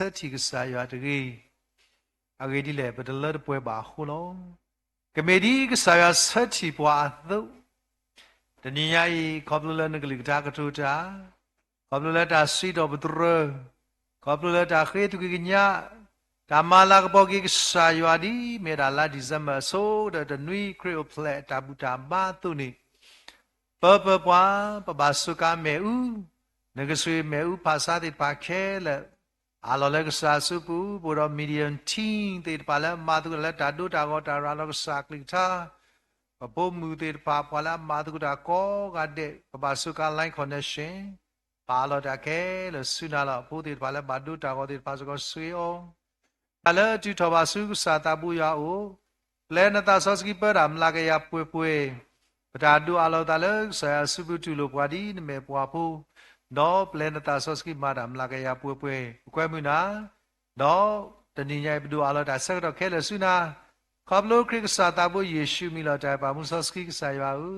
30 cái sai ya agi đi lệ bật lỡ bùi bà hô lo cái mẹ đi cái sai ya 30 bùa đâuแต่นี่ยัยขอบเลยนึกลิกตากระทูจ้าขอบเลยตาสีดอกบตรขอบเลยตาเคยตุกินยาตามาลากบอกกิสายวัดีเมดาลาดิซัมเมอร์โซเดตนุยครีโอเพลตาบุตาบ้าตุนี่เปอปัวปะบาสุกาเมอูนึกสุยเมอูภาษาติดปากเคละอาลอเลกษาสุปูบุรมีเดียนทีติดปาละมาตุกละตาดูตากอตาราลกษากลิกตาปะปมือติดปาปาละมาตุกตาโกกาเดปะบาสุกาไลน์คอนเนคชั่นปาลอตาเคละสุนาละปูติดปาละบาดูตากอติดปาสุกสุยโอale tu thoba su sa ta bu ya o le na ta so ski pa ram la ke ya pwe pwe pada du alo ta le sa su bu tu lo bwa di ne me bwa phu no le na ta so ski ma ram la ke ya pwe pwe kwai mu na no tani nyai bu alo ta sa ro khe le su na khop lo krik sa ta bu yesu mi lo ta pa mu so ski sa ya u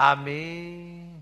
amen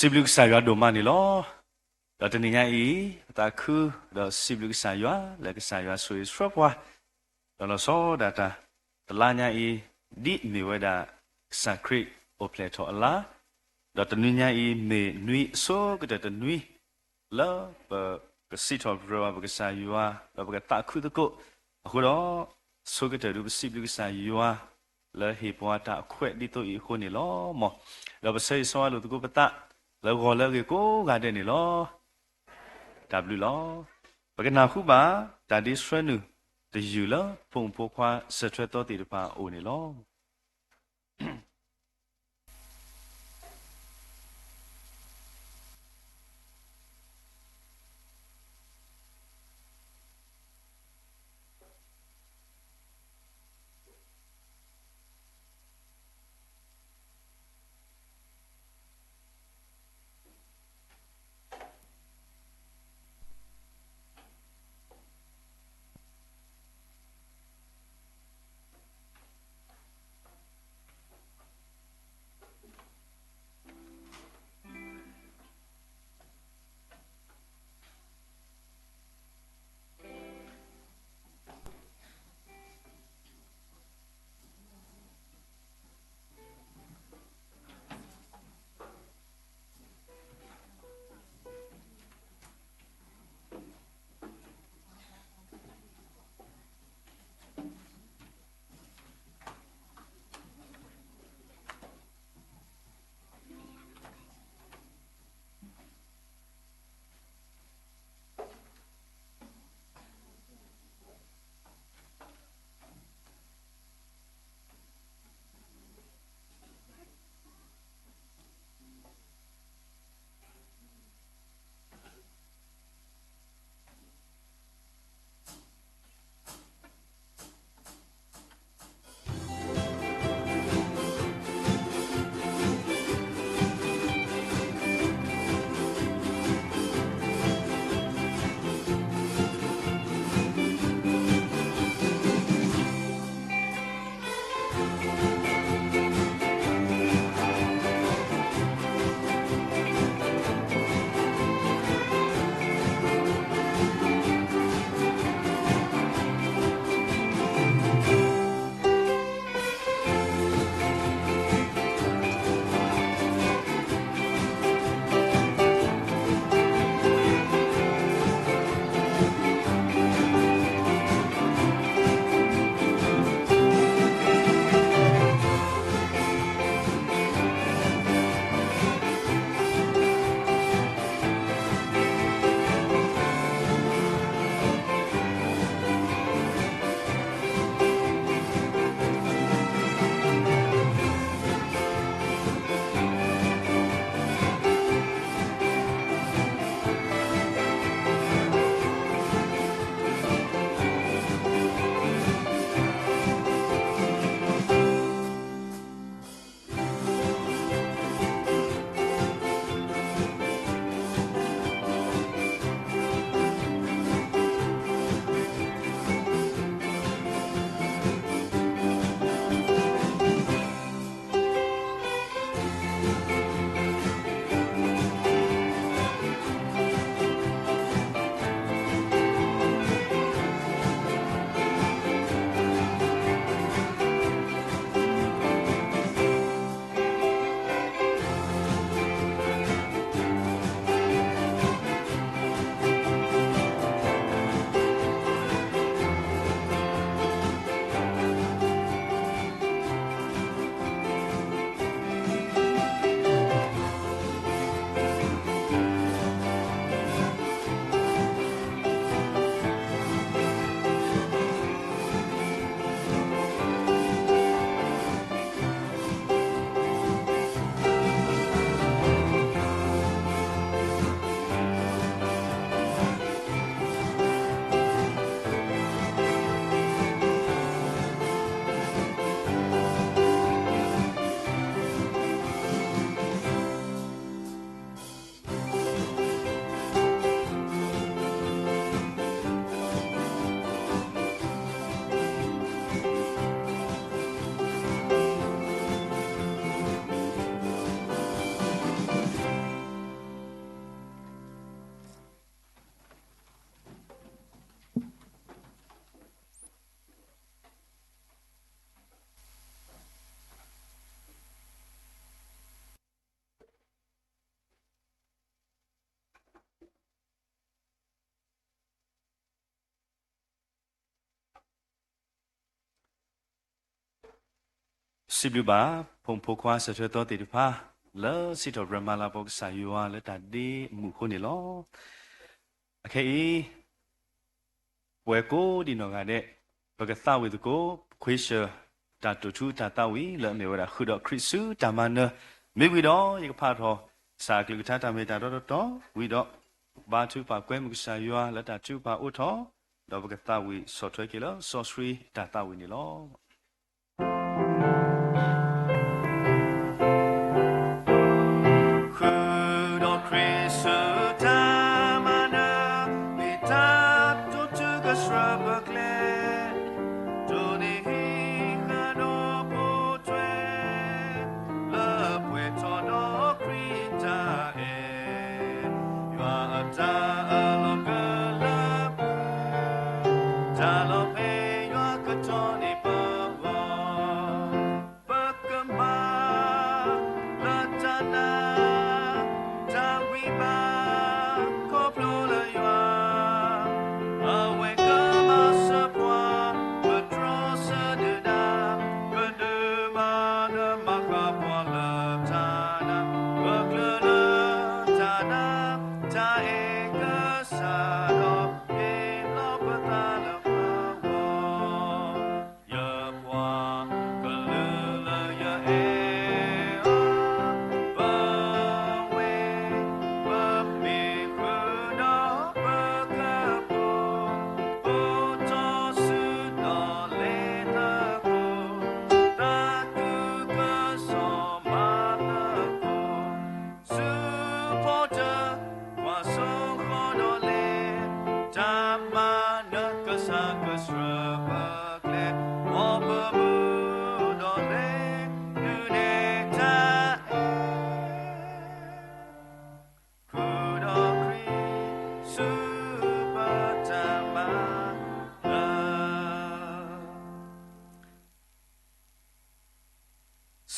Sibuk saya doma ni lo. Dah teninya tak ku dah sibuk saya lagi saya sui swapwa. Dah so dah dah telanya di ni weda sakrit opleto Allah. Dah teninya me nui so kita tenui la ke sitor bro ke saya dah ke tak ku tu ko. Aku dah so kita du sibuk saya la hipwa tak kwet di tu ko ni lo mo. Dah besai so lu tu ko petak. Là gọi là cái cố gà đây này lo đạp lư lo và cái nào khu ba đã đi xuyên nữa thì dù lo phùng phô khoa sẽ chơi to thì được ba ổn này lo สิบลูบาพงพกว่าเสด็จตัวติดผ้าแล้วสิทธิ์บรมาลาบอกสายว่าแล้วตัดดีหมู่คนนี่ล้อโอเคเวกูดีนองกันเดปกติวิตกูคุยเชื่อตัดตัวชูตัดตาวิแล้วไม่ว่าคือดอกคริสต์ตามันเนอไม่วิดอยังพาทอสากลิกท่าตามเมตาดอดอวิดอบาทูปากเว้มุกสายว่าแล้วตัดชูปาอุทอดอกปกติวิสอดถอยกี่ล้อสอสรีตัดตาวินี่ล้อ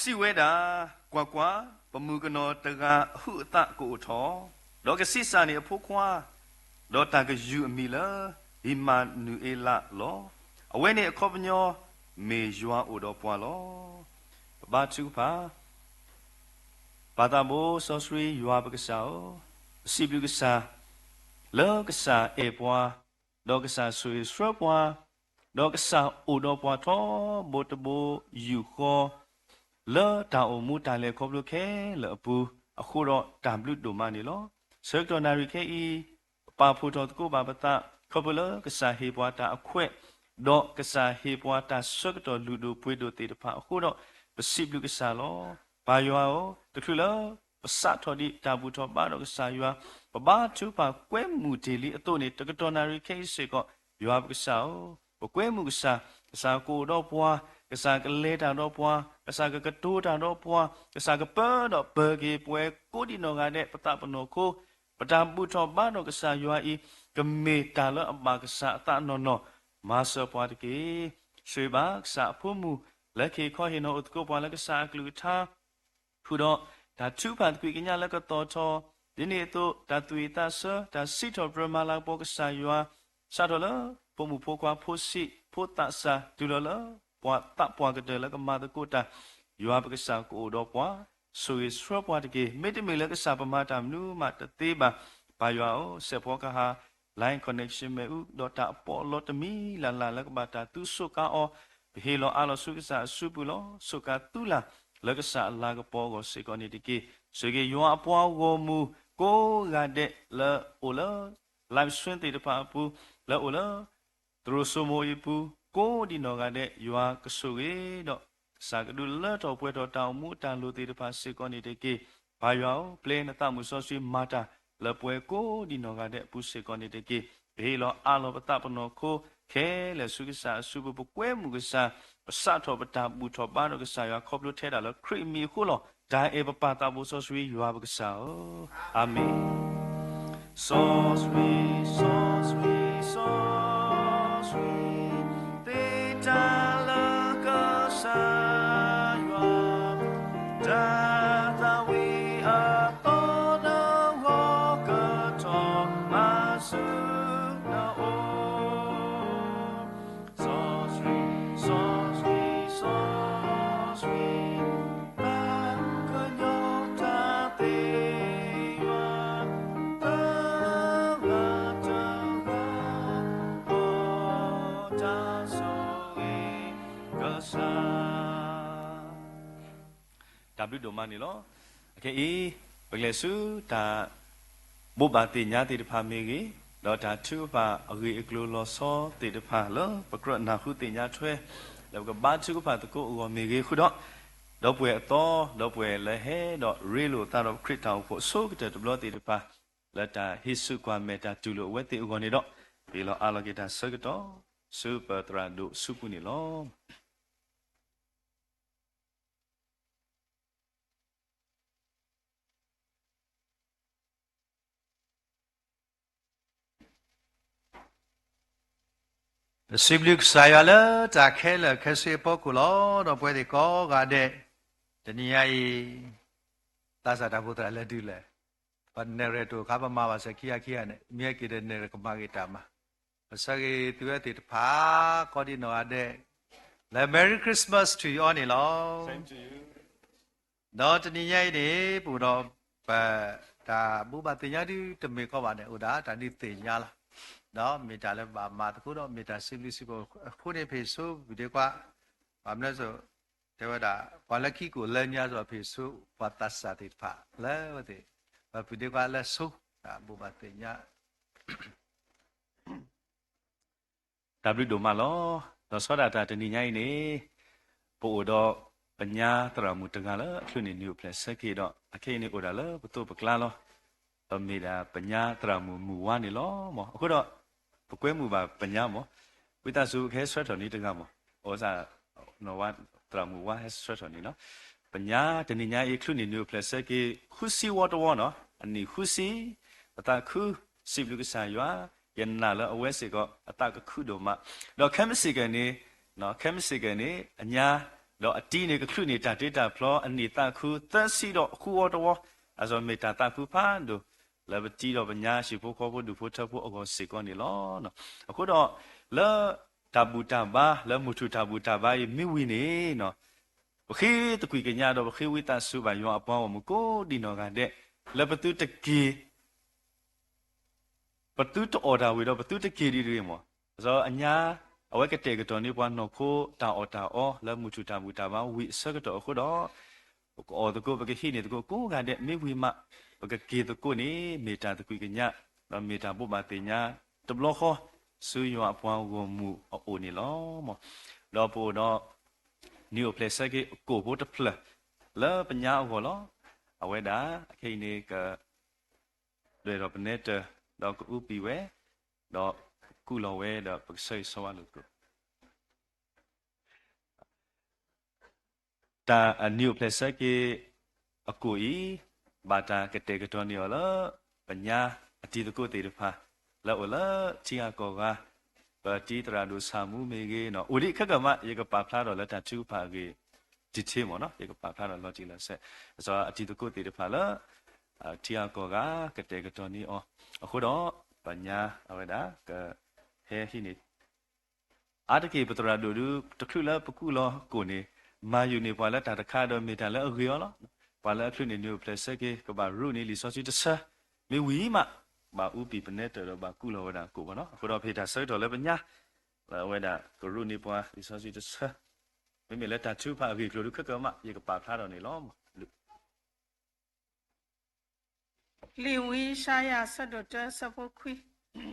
สิเวดากว่าปมือกันนอตะกะหุตะกูทอดอกกสิสานี่อพุควาดอกตากะยูมีละอิมานูเอละลออเวนี่อคอบญอเมยัวอุดอปวาลอบาตุพาปาตาโบซอสรียัวบกษาสิบลุกษาเลกษาเอปวาดอกกษาสุยสรปวาดอกกษาอุดอปวาทอโบตโบยูคอเลตาอมูตาเลคอบลูเคเลปูอะคูรอตามลุดโดมานี่ลอเซกตอนาริเคอีปาพูตอตกูบาปตาคอบเลกษาเฮปวาตาอควดอกกษาเฮปวาตาเซกตอลูโดปุยโดติตะพาอะคูรอปสิบลุกษาลอปายัวโอตะคลุเลปสัทอดิตาบูทอบาดอกกษายัวปบาทูปาแควมูเตลีอโตนี่ตะกตอนาริเคเซก็ยัวบกษาโอปแควมูกษากษาโกดอปัวกษากะเลตาดอปัวกษากะกะตูตาดอปัวกษากะเปอดอเบอร์เกปวยกูดินอกาเดปตะปโนโคปตามบุทอบาดอกกษายัวอีกะเมตาลอบากษาตะนอนอมาสปวาตะเกสวยบากษาพุมูและเคขอเฮนออุตโกปวาและกษากลูทาผู้ดอตาทูพันกุยกิญญาและก็ตอทอดิเนโตตาตุยตาเซตาสิทอปรมาลาปกษายัวซาดอลปมุโพควาโพสิโพตะซาตุลอลปวาตะปวากะเดแล้วก็มาตะกุตายัวปกษากูดอปวาสุยสรปวาตะเกเมติเมเลกษาปมาตามนูมาตะเตบาปายัวโอเซพอกะฮา line connection เมอุดอตาปอลอตมีลาลาแล้วก็บาตาตุสุกาอเฮโลอาลสุกษาสุปุลอสุกาตุลาแล้วก็สาลากปอก็เสกอนิติเกสเกยัวปวาโกมูโกกาเดละโอละไลฟ์สตรีมติดปาปูละโอละตรุสโมยปูโกดินอกาเดยัวกสุเกดอสากดูละตอปวยตอตามูตาลูติดปาเสกอนิติเกบายาวเพลนตามุสอซีมาตาละปวยโกดินอกาเดปูเสกอนิติเกเฮโลอาลปตาปโนโคเคและสุกิสาสุบปกเวมุกษาปะสะทอปตาบุทอบานกษายาคอบลุเทดาละคริมีคุลอดาเอปปาตาบุสอสวียัวบกษาอาเมนสอสวีสอสวีสอสวีเตตาละกษายาดาตาวีอาโตนะวกะทอมาสุนะโอSo sweet, so sweet, so sweet. W တို့မှနေလောโอเคဘယ်လဲစုဒါဘုဘာတင်ညာတေတဖာမေကြီးတော့ဒါသူပါအဂေအကလိုလောစောတေတဖာလောပကရနာခုတင်ညာထွဲလောကဘာသူပါတကိုအောမေကြီးခုတော့ပွဲတော့ပွဲလဲဟဲတော့ရေလိုတာတော့ခရစ်တောင်ဖို့ဆိုကတဲ့ဘလောတေတဖာလက်တာဟိစုကွာမေတာတူလိုဝဲတေဥကောနေတော့ဒီလောအာလဂေတာဆကတော့စူပါတရာဒုစုပုနေလော Siblik saya le tak hele kese pokulo no puede ko gade teniai tasa da putra le dile panere to kaba ma ba sakia kia ne mie ki de ne ka ma ki ta ma pasagi tu ti pha ko di no ade le Merry Christmas to you on lo Same to you. no teniai de pu do ba da bu ba tinya di te me ko ba ne u da ta ni tinya la đó mình trả lời bà mà tôi đó mình trả simple khu này phải số video qua bà nói rồi thế vậy đã qua là khi của lên nha rồi phải số và tắt sát thì phải lấy vậy thì và video qua là số đã bộ bát tiền nha W တို့မှလောတော့စောဒတာတနည်းညိုင်းနေပို့တော့ပညာတရမှုတကလည်းအခုနေနေပလက်ဆက်ကေတော့အခိနေဥဒါလည်းဘတုပကလာလောအမေဒါပညာတရမှုမူဝါနေလောမောအခုတော့ပကွဲမှုပါပညာမောဝိတဆုခဲဆွတ်တော်နေတကမောဩစာနော်ဝါတရမှုဝါဟဲဆွတ်တော်နေနော်ပညာတနည်းညိုင်းအခုနေနေပလက်ဆက်ကေခုစီဝတ်တော်နော်အနိခုစီအတာခုစီဘလူကဆာယွာยันน่ะแล้วเอาไว้สิก็อตะกะคุโดมะแล้วแคมสิกันนี่เนาะแคมสิกันนี่อัญญาแล้วอตีนี่กะคุนี่ตาเตตาพลออันนี้ตาคุตัสิดอคูอตวอะซอเมตาตาคุพานโดแล้วบตีดอปัญญาสิโพขอโพดูโพทะโพอก็สิกอนนี่ลอเนาะအခုတော့แล้วตาบูตาบาแล้วมุทุตาบูตาบายิมิวินี่เนาะบะคีตะกุยกะญาดอบะคีวิตาสุบายออปอมโกดินอกันเดแล้วปะตุตะกีปตุตออดาวิดอปตุตะกีดีๆหมอซออัญญาเอาไว้กะเตกะตอนี่ปวานอโคตาออตาออแล้วมุทุตาบูตาบาวิสะกะตอခုတော့ออตะโกปะกะฮินี่ตะโกกูกันเดมิวิมะปะกะกีตะโกนี่เมตาตะกุยกะญะแล้วเมตาปุบาติญะตะบลอขอสุยออปวานโกมูอโอนี่ลอหมอลอโปดอนิวเพลสเกโกโบตะพลแล้วปัญญาโกลอเอาไว้ดาอะคินี่กะด้วยรอปเนตတော့ဥပီဝဲတော့ကုလောဝဲတော့ပစိတ်ဆောလို့ကိုတာအနိယပလက်စကေအကိုဤဘာတာကတဲ့ကတော်နေရလားပညာအတီတကုတေတဖာလောလချီယာကောကပတိတရာဒုဆာမှုမေကေနော်ဥရိခက်ကမရေကပါဖလာတော့လက်တချူဖာကေဒီချေမောနော်ရေကပါဖလာတော့လောကြည့်လက်ဆက်ဆိုအတီတကုတေတဖာလားချီယာကောကတဲ့ကတော်နေအောအခုတော့ပညာအဝဒကဟဲဟိနေအာတကေပတရာဒူတခုလပကုလကိုနေမာယူနေပွာလတာတခါတော့မေတ္တာလဲအဂေရောလားပွာလအခုနေနေပလက်စကေကဘာရုနေလီစောစီတဆာမေဝီမဘာဥပီပနေတော်ဘာကုလဝဒကိုဘောနော်အခုတော့ဖေတာဆွဲတော်လဲပညာဝဒကရုနေပွာလီစောစီတဆာမေမေလက်တာချူဖာအဂေကလိုခက်ကမရေကပါထားတော်နေလောลีวิชายาสะดดจะสะพกคุย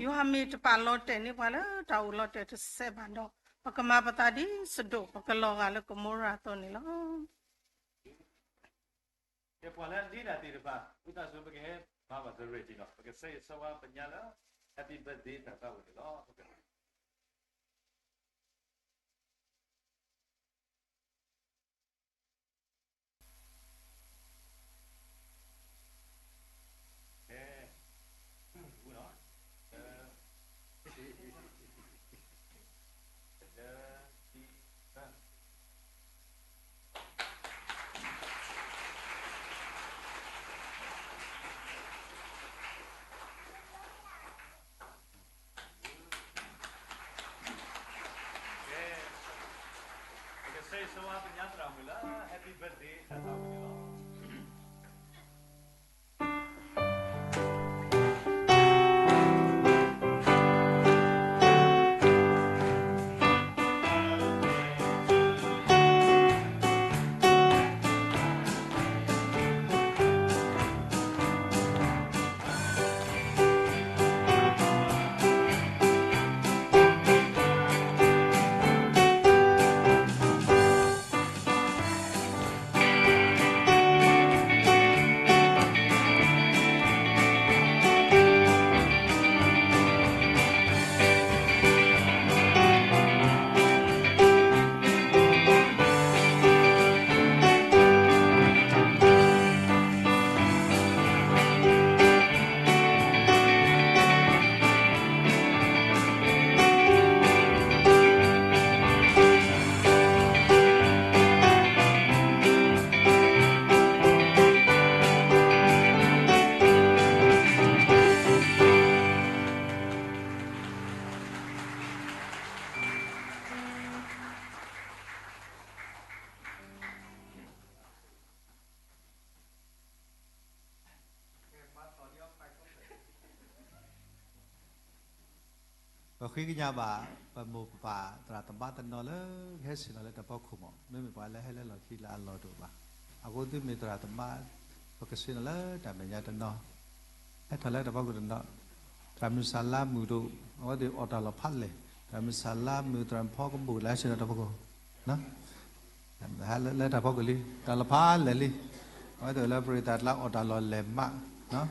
ยูฮามีตปาลอเตนี่พาละตาอุลอเตตเซบันดอปะกมาปตาดิสะดปะกลอกาละกโมราตอนี่ลอเดี๋ยวพอแล้วนี่นะตีป่ะพุทธสุภกิมาบัตรเรจิเนาะปะกเซสวะปัญญาละ Happy birthday ตาตาวันนี้เนาะSay so apa nyatra mula happy birthday tataวันนี้เนาะ và khi cái nhà bà một bà là tầm ba tận nó là hết sự nó là tập bao khủng mấy mình phải là hay là khi là lo được bà à cô tôi mình là tầm ba và cái sự nó là tại mình nhà tận nó hết thời là tập bao tận nó tại mình xả lá mùi đồ ở đây ở đó là phát lên tại mình xả lá mùi tại mình phô cái mùi lá sự nó tập bao nó hay là tập bao cái li tại là phát lên li ở đây là bưởi tại là ở đó là lem mạ nó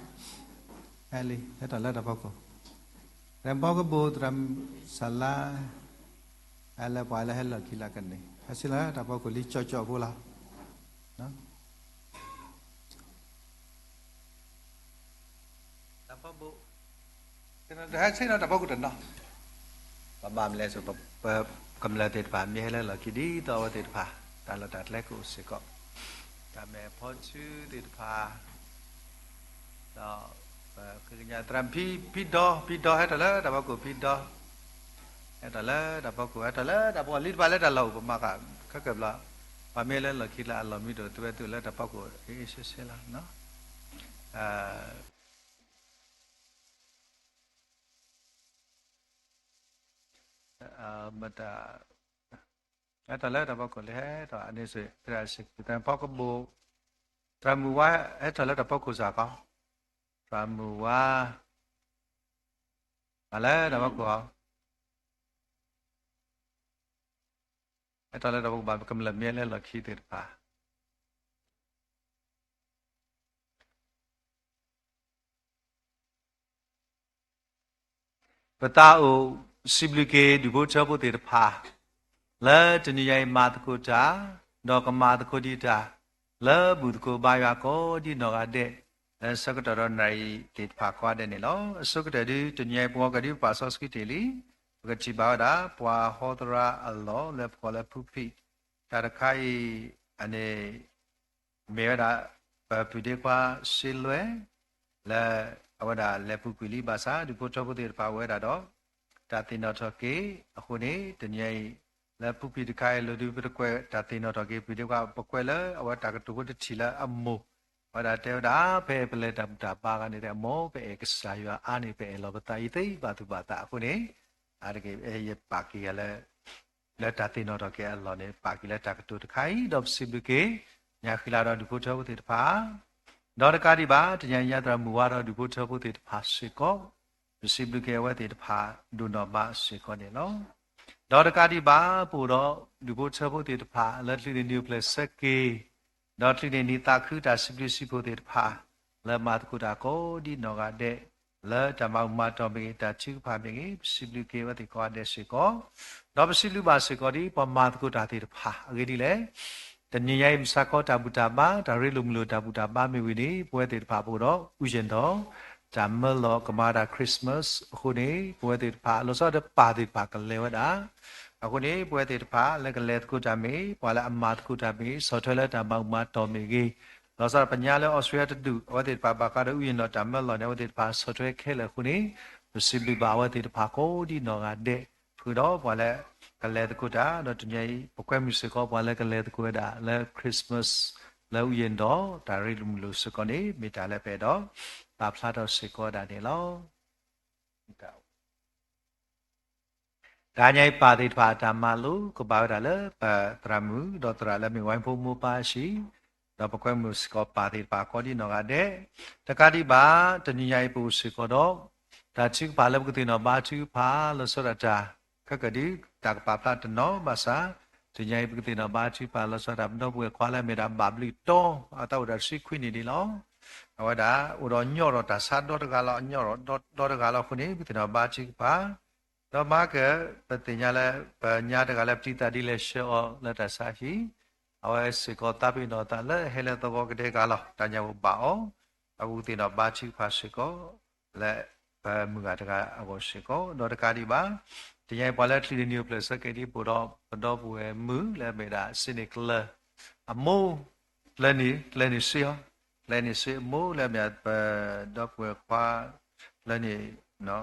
hay li hết thời là tập bao Ram bao cái bộ ram sala hay là bài là hay là khi là cái này hay là tập bao cái lý cho vô là đó tập bao bộ cái nó hay là tập bao cái trận đó và bà mình lấy số cầm lại tiền phá mi hay là khi đi tao tiền phá ta là đặt lấy cũng sẽ có ta mẹ phô chữ tiền phá đó cái nhà tram pi đo hết rồi đó, đào của pi đo hết rồi đó, đào của hết rồi đó, đào của lít ba lít đào lẩu mà cả các kiểu là và mẹ lên là khi là làm mi đồ từ là đào của cái sẽ là nó mà ta hết rồi đó, đào của hết rồi anh ấy sẽ ra sẽ tram bao cái bộ tram mua hết rồi đó, đào của sao có Ramua Ale đào của Eta le đào của cầm lần miên lên là khi tiền phá và ta ở Siblike đi bộ cho bộ tiền phá le trên như mà cô cha đó có mà cô đi cha le bụt cô bay vào cô đi nó để sau cái đó này thì phá qua đây này lo sau cái đấy từ nhà bùa cái đi phá sau cái gì lý cái chỉ bảo đã bùa hốt ra allo le bùa le phupi ta đã khai anh ấy mẹ đã bữa đi qua silue là ở đó le phupi lý bà sa đi qua cho bữa đi phá qua đó ta tin nó cho cái hôm nay từ nhà le phupi đi khai lo đi bữa qua ta tin nó cho cái bữa đi qua bữa qua là ở đó cái tụi cái chỉ là âm mưu và đã theo đó về về đầm đà ba cái này mô về cái sai và anh ấy về lo bata itu batu bata aku ni ada cái ba cái là trả tiền nó cái lo này ba cái là trả cái tuổi khai đọc xin cái nhà khi là được bố cháu thì phá đó là cái đi ba thì nhà ta mua ra được bố cháu thì phá sẽ có xin cái vậy thì phá đủ nó ba sẽ có này nó đó là cái đi ba bố đó được bố cháu thì phá là đi new place cái đó thì nên ta cứ ta simply bố thì phá là mà cô ta có đi nó cái để là ta mà cho mình ta chịu phá mình simply cái vậy thì có để sẽ có đó simply ba sẽ có đi mà cô ta thì phá cái đi lấyแต่เนี่ยยังสักก็ตาบุตาบ้าตาเรื่องลุตาบุตาบ้าไม่วินิป่วยติดผาบุโรอุจเจนทอจำเมื่อรอกมาดาคริสต์มาสคนนี้ป่วยติดผาเราสอดป่าติดผากันเลวดาคนนี้ป่วยติดผาแล้วก็เล็ดกูจามีป่วยแล้วอามาตกูจามีสอดเลยจำบางมาตอมีกีเราสอดปัญญาแล้วออสเตรเลียจะดูว่าติดผาบากาดูยินเราจำเมื่อรอเนี่ยว่าติดผาสอดเลยแค่เลยคนนี้สิบลิบาว่าติดผาโคดีนอกเดคือเราป่วยแล้วกันเลยตะกูจ้าเราจะยังปกติมิสก็ป่วยแล้วกันเลยตะกูจ้าแล้วคริสต์มาสแล้วเย็นดอแต่เรื่องลุสก็นี้มีแต่ละเปดอปาพลาดเราสิก็ได้เนี่ยเราได้ยังปาติดผาตามมาลูก็บ่าวได้เลยปะตรามือดอตราแล้วมีวันพูมูปาชีเราปกติมิสก็ปาติดผาก็ดีนอกเดแต่การที่บ้าจะยังปูสิก็ดอแต่ชิคผาแล้วก็ตีนอบ้าชิคผาเราสระจ้าก็เกิดดีจากป่าพลาดน้อภาษาถึงยังปกตินะบ้านที่ป่าเราสรับน้อเบื่อคว้าแล้วไม่ได้บาบลิโตเอาตัวดัชชีควินีดีล้อเอาไว้ด่าอุดรย่อรถสัตว์ดอดกาลย่อรถดอดกาลคนนี้ปกตินะบ้านที่ป่าต่อมาเกิดปฏิญาแล้วปัญญาดกาลปฏิตาดีเลเชอแล้วแต่สาเหตุเอาไว้สิกอตาบินอตาเลยเฮเลตัวก็เด็กกาลแต่ยังบ่าวเอาปกตินะบ้านที่ป่าสิกอและมือดกาเอาสิกอดอดกาดีบ้าที่ยังพอแล้วที่นิวเพลสก็ที่ปุ่นดอปุ่ยมือแล้วไม่ได้สินิกเลยอ่ะมูเลนี่เสียมูแล้วเนี่ยดอปุ่ยคว้าเลนี่เนาะ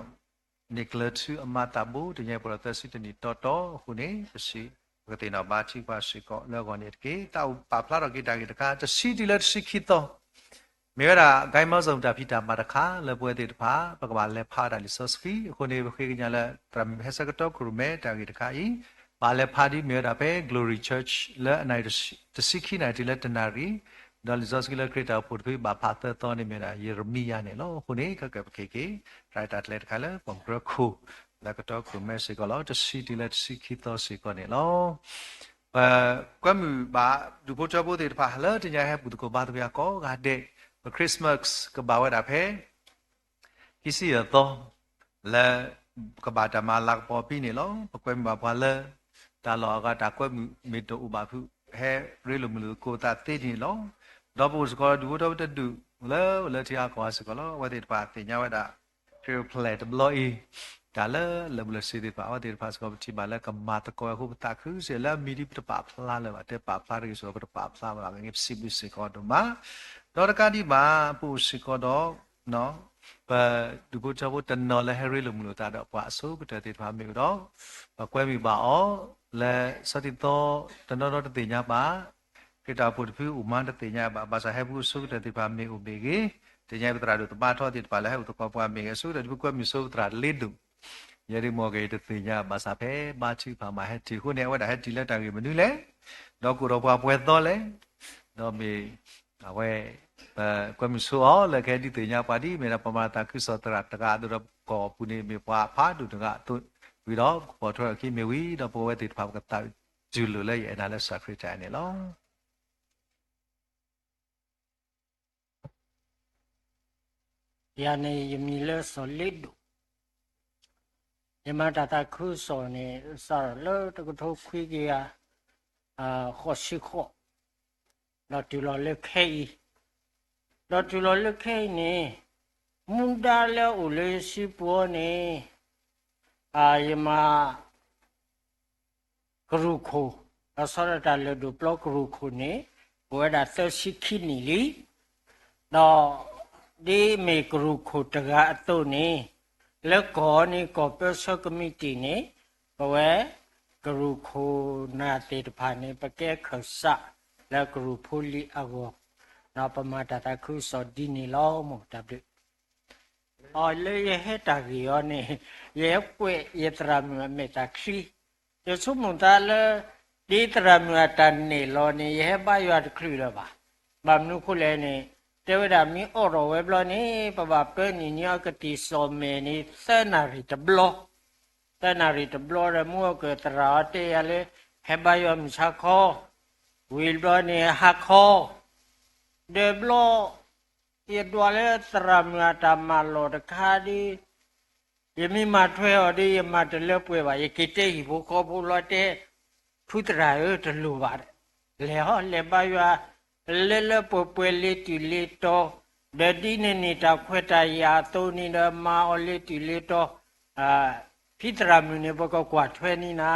นิกเลชื่อมาตาบูที่ยังพอแล้วสิที่นี่โตคนนี้สิปกติเนาะบาชิกว่าสิก็แล้วก่อนเนี่ยกี่ตาปาพลาดกิจการจะสิที่เลสิคิดต่อ မေရာဂိုင်းမောဆောင်တာဖိတာမာတခါလေပွဲတေတဖာပကဘာလေဖာဒါလီဆော့စဖီခုနေဘခေကညာလေတရမ်ဟက်ဆကတော့ခရူမဲတာဂီတခါဤပါလေဖာဒီမေရာပဲ Glory Church လေအနိုင်တစီခိနိုင်တလေတနာရီဒါလီဆော့စကီလေခရတာပို့ပြီးဘာဖာသတော်နေမေရာယေရမီယာနေလောခုနေကကပခေကေရိုက်တာတလေတခါလေပုံပရခုလေကတော့ခရူမဲစေကလောတစီတီလေတစီခိတော်စေကနေလောကွမ်ဘာဒူပိုချဘိုတေတဖာဟလာတင်ညာဟဲပူတကိုဘာတပြာကောဂါတဲ့Christmas ke bawah dah pe kisi atau le ke bawah malak popi ni lo pokok bawah le dah lo agak tak kuat mitu ubapu he relu melu kota tini lo double sekolah dua double tedu le tiap kuah sekolah waktu itu pasti nyawa dah fair play tu beloi dah le boleh sih pak waktu itu pas sekolah tiba le ke mata kau aku tak ku sila mirip tu pak pelan le waktu pak pelan lagi so tu pak pelan lagi ngip sibuk sekolah tu mahတော့ကဒီမှာပူစီကတော့နော်ဘဒူဘချဘတနော်လဲဟရီလုံမလို့တာတော့ပွားဆိုကတဲ့တေဖာမျိုးတော့ကွဲမိပါအောလဲစတိတော့တနော်တော့တေညာပါကိတာပုတ်ဖူဥမန်တေညာပါဘာသာဟဲဘူးဆိုကတဲ့တေဖာမျိုးဘေကေတေညာပတရာတို့တပါထောတိပါလဲဟဲ့တော့ပွားမေဆိုတဲ့ဒီကွဲမိဆိုတရာလေးဒူယရီမောကေတေညာဘာသာဖဲဘာချီပါမဟဲ့တီခုနေဝဒဟဲ့တီလက်တာကြီးမနူးလဲတော့ကိုတော့ပွားပွဲတော့လဲတော့မေအဝဲကွမ်ဆူအောလကဲဒီတေညာပါဒီမေရပမာတာခိစတရတကာဒရကောပုနေမေပွားဖာဒုတကတုဝီတော့ပေါ်ထွခိမေဝီတော့ပေါ်ဝဲတေဖာကတာဂျူလူလဲရနာလဲစခရတိုင်နေလောယာနေယမီလဲဆိုလစ်ဒယမတာတာခုစောနေစာလဲတကထုခွေးကြီးခေါ်ရှိခေါ်တော့တူလောလက်ခဲတော့တူလောလက်ခဲနေမွန်ဒါလဲဦးလေးရှိပေါ်နေယမကရုခိုအစောရတာလဲဒူပလော့ကရုခိုနေဘဝဒါသရှိခိနီလီတော့ဒီမေကရုခိုတကအတုနေလက်ကောနေကောပစကမီတီနေဘဝကရုခိုနာတေတဖာနေပကဲခဆာและกรูพูลีอาวนาปมาตาตาคือสอดีนี่ล้อมดับอ๋อเลยเฮตากิยอนี่เยกวยเยตรามเมตาครีเยสุมุตาเลดีตรามตันนี่ล้อนี่เยบายวัดครีละบ่าบำนุคุเลนี่เทวดามีอรเวบลอนี่ปะบาเปนี่ญากติโสเมนี่เสนาริตบลอเสนาริตบลอระมัวเกตราเตยะเลเฮบายมชาคอဝီဘနေဟာခောဒေဘလောယဒဝလေသရမယတမလောတခါဒီယမိမထွဲော်ဒီယမတလက်ပွဲပါယကိတေဟိဘခောဘူလောတဲ့ဖုတရာရတလူပါတယ်လေဟောလေပါယလေလပပွဲလေးတီလေးတော့ဒတိနေနေတာခွဲတရာသုံးနေတော့မာအော်လေးတီလေးတော့ဖိတရာမြနေဘကောကွာထွဲနေနာ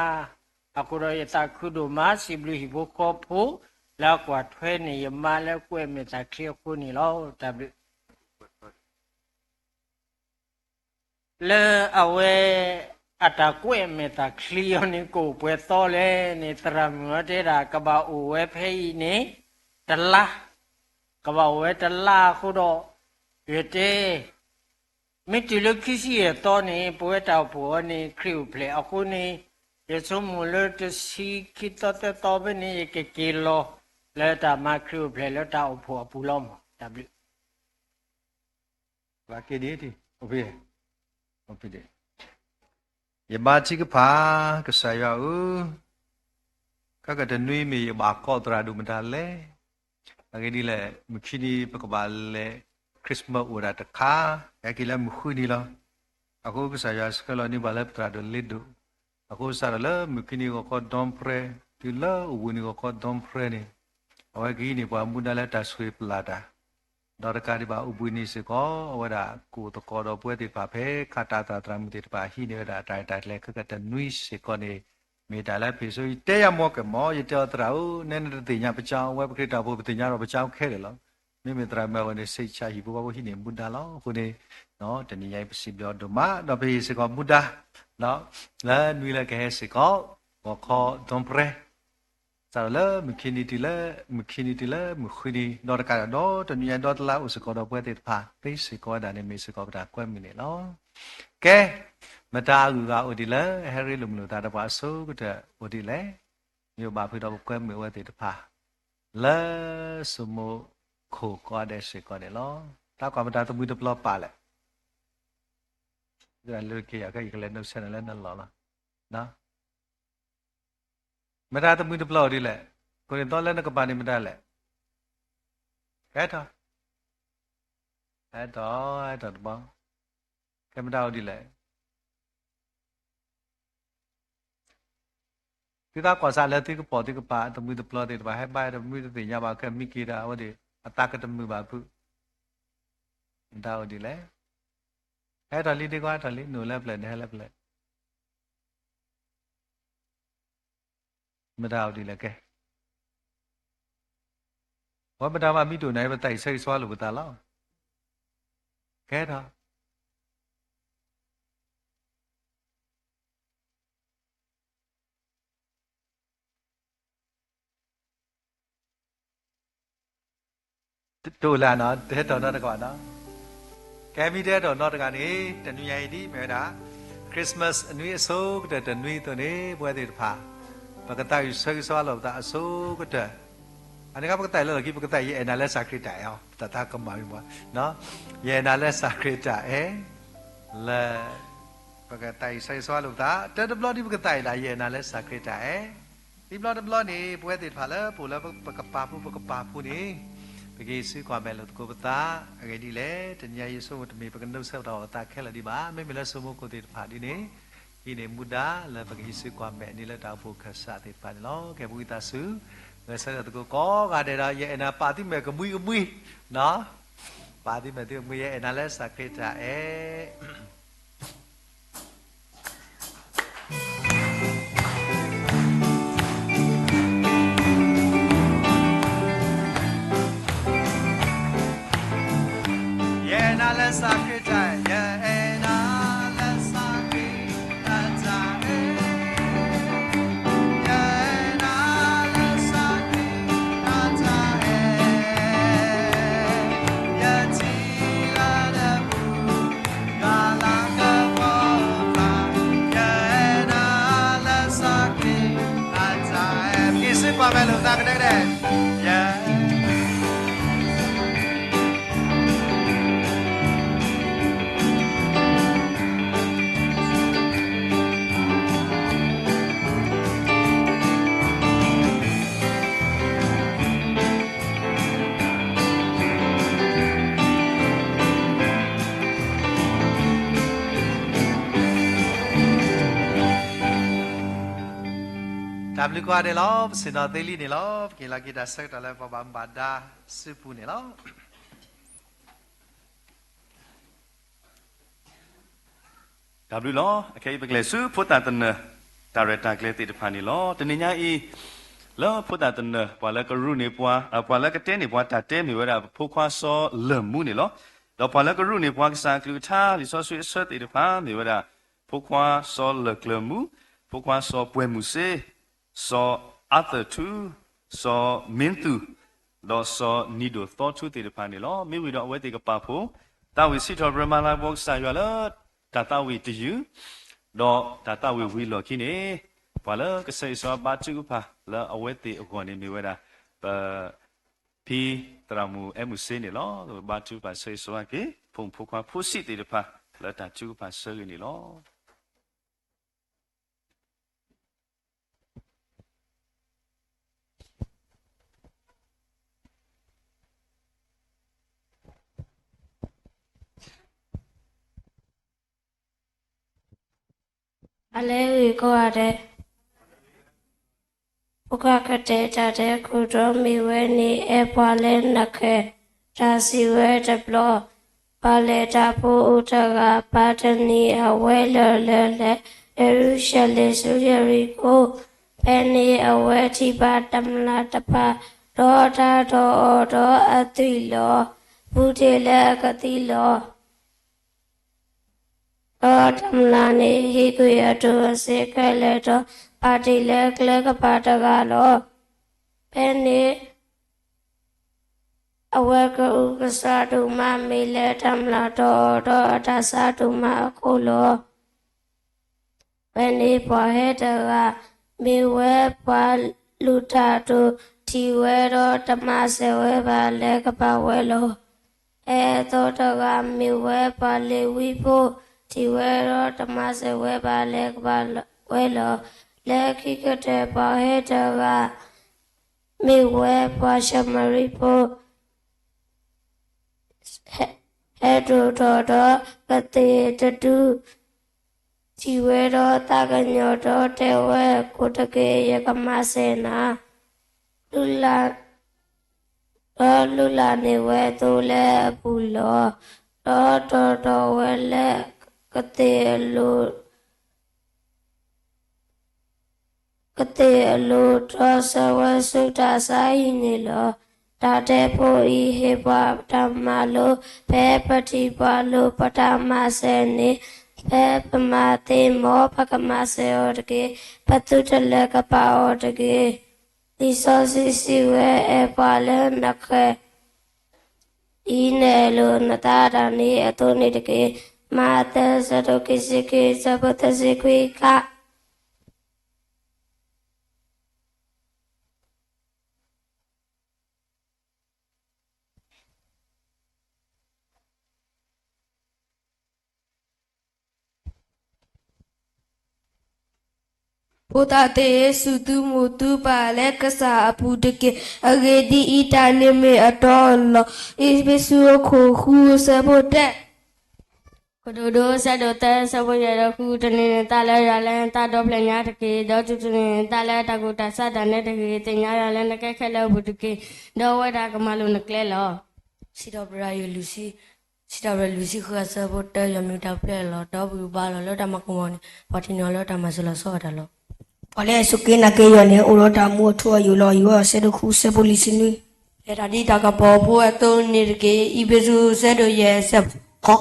အခုတော့ယတာခုတို့မှာစီဘလူဟိဘကောဖို့လောက်ကွာထွဲနေရမလဲကွဲ့မြတာခရီးခုနေလို့တဘလေအဝဲအတာကွဲ့မြတာခရီးနေကိုပွဲတော်လဲနေတရမြတ်တဲ့ကဘာအိုဝဲဖေးနေတလားကဘာဝဲတလားခုတော့ရတဲ့မိတလူခစီရတော့နေပွဲတော်ပေါ်နေခရီးပလေအခုနေယေဆုမူလတစီခိတတတော်ဘနေကီလိုလက်တာမခရုဘလက်တာအဖို့ပူလုံးတဘလဘာကေဒီတီโอเคโอเคယဘာချိကဖာကဆာယောကကတနွေးမီယဘာကောတရာဒုမတာလေအကေဒီလေမခိဒီပကဘာလေခရစ်မတ်ဝရတခါယကိလမခုနီလောအခုကဆာယောစကလောနိဘာလေတရာဒလီဒုအခုစားရလမခိနီကိုဒွန်ပရတီလာဝနီကိုဒွန်ပရနေအဝဂီနီပွားမူဒလာတဆွေပလာတာဒေါ်ကာဒီပါဥပနိစကောဝရကိုတကောတော့ပွဲတိပါဖဲခတာတာတရမတိပါဟိနေတာတိုင်တိုင်လဲခကတနွိစကောနေမေတာလဲဖေဆိုတဲရမောကမောရတောတရာဦးနဲနဲတိညာပချောင်းဝဲပခိတာဘုပတိညာတော့ပချောင်းခဲတယ်လောမိမေတရမေဝနေစိတ်ချဟိဘဘဟိနေမူဒါလောခုနေနော်တဏိယိပစီပြောဒမတော့ဖေစကောမူဒါနော်လာနွိလကဲစကောဘောခောဒွန်ပရ sao là mình khi đi là mình khi đi đó là cái đó tụi nhà đó là sự có đó bữa thì phá cái sự có đã nên mình sự có đã quen mình nó cái mà ta ở đi là Harry lùng ta đã bảo số cái ở đi là nhiều bà phải đó quen mình bữa thì phá là số một khổ có để sự có để nó ta còn mà ta tôi muốn được lo pa lại rồi lừa kia cái gì lên đâu xem lên nó lo đó mà ta tôi muốn được lo đi lại còn đó lên nó có bao nhiêu mà ta lại cái đó bao cái mà đau đi lại thì ta còn sao lại thì cái bỏ thì cái bà tôi muốn được lo thì bà hay bay tôi muốn được nhà bà cái Mickey ra ở đây ta cái tôi muốn bà phụ đau đi lại cái đó đi đi qua đó đi nửa lép lại hai lép lại mà đau đi lại cáiว่าบรรดามามีตัวไหนมาไต่ใส่ซ้อหรือตาเล่าแค่เท่าตัวละเนาะเด็ดตอนนั้นก่อนเนาะแกมีเด็ดตอนนั้นก่อนนี้แต่นุ้ยดีไหมนะคริสต์มาสนุ้ยสู้ก็แต่นุ้ยตัวนี้บัวติดผ้าปกติใส่ซ้อหรือตาสู้ก็แต่อันนี้ก็ปกติแล้วเราคิดปกติยังน่าเล่นสักคริตเอาแต่ถ้าก็มาไม่ว่าเนาะยังน่าเล่นสักคริตและปกติใส่สวาลูกตาแต่ดับล้อนี่ปกติได้ยังน่าเล่นสักคริตที่ดับล้อนี่ปกติผ่านแล้วปูแล้วปกปาปูนี่ไปกินซื้อความแบบเราตัวตาอะไรดีเลยแต่ยายสู้มันมีประกันดูเสาเราตาแค่ละดีบ้าไม่มีแล้วสมุกติดผ่านดีนี่ที่นี่มุดาแล้วไปกินซื้อความแบบนี้แล้วดาวผูกขัดสาติดผ่านแล้วแกบุยตาซื้อngười sao tụi có cái đây là vậy là party mẹ cái mui nó party mẹ cái mui vậy là lấy sạc cái trả vậy là lấy sạc cái trả vậy là lấy sạc cái trả qua về lượt ta cái đấy này, yeah. Đam lưu qua đây lo, xin nói tới này lo, khi là kita sắc đó là vào bám bát đa sư phụ này lo. Đam lưu lo, cái bậc lệ sư phốt tàn tần ta rệt ta kể tiệt phani lo, tần nhá y lo phốt tàn tần qua là cái ru này qua là cái tên này qua ta tên này là phốt qua so lợm mu này lo, đó qua là cái ru này qua cái sang cứu cha, thì so suy sơ tiệt phá này là phốt qua so lợm mu, phốt qua so bùi mu se so other two so mintu do so nido thought to the pani lo me we do we the pa pho ta we sit of brahmana box sa ya la ta we to you do ta we lo ki ne pa la ka sai so ba chu pa la awe te akon ni me we da pi tramu emu se ni lo ba chu pa sai so ke phong pho kwa pho sit the pa la ta chu pa so ni lo Alle ko ade Oka kate tate kudro miwe ni e pale nakhe Tasiwe deplo Pale tapu utaga patani awe le Erushale suyariko Penny awe tiba tamla tapa Dota do atilo Budile katilo Tamla ni hikuya to se kale to Patile klega patagalo ဘယ်နေ့အဝကဥကစားတုမမေလေဓမ္မလာတော်အတသတုမအခုလောဘယ်နေ့ပွားဟဲ့တကမေဝဲပွားလူတာတုဒီဝဲတော်ဓမ္မစေဝဲပါလေကပဝဲလောသောတကမေဝဲပါလေဝိဖို့ဒီဝဲတော်ဓမ္မစေဝဲပါလေကပဝဲလောလေခိကတဲ့ပွားဟဲ့တကမေဝဲပွားရှမရိဖို့ဟဲ့တော်ကတိတတုជីវេរតកញ្ញតទេវេគុតកេយកមសេនាលុលានិវេទុលេពុលោតវេលេកទេលុទសវសុតាសាយនិលោតាទេពុអ៊ីហេបធម្មលោភេបតិបាលោបតមសេនិပမတိမောပကမစေဩတကေပတုတလကပါဩတကေဒီစောစီစီဝဲအပါလနခေဤနေလိုနတာရဏီအတုန်တကေမာတသတုကိစိကေသဘတစေခွေကဘုဒ္ဓတေစုတုမုတုပါလေကစားအပူတကေအဂေဒီအီတာနိမေအတော်လောဣပိစုခုခုစဘတ် ကဒိုဒိုဆဒိုတဲဆဘရရခုတနေတာလဲရလဲတာတော့ပလညာတကေတော့တူတူနေတာလဲတကူတာစတာနဲ့တကေတင်ညာရလဲနကဲခဲလဲဘူးတကေတော့ဝဲတာကမလုံးနကလဲလော စီတော်ပရာယလူစီခါစဘတ်တရမြတာပလဲလောတော့ဘူးပါလောတမကုမောနေပါတီနော်လောတမဆလဆောတာလောဘာလဲစုကေနာကေယောနေဥရောတာမူထွာယူလောယူဆဲတခုဆဲပိုလီစနီလေတာဒီတာကပေါ်ဖို့အတုံးနေတကေဤပစုဆဲတို့ရဲ့ဆက်ဟော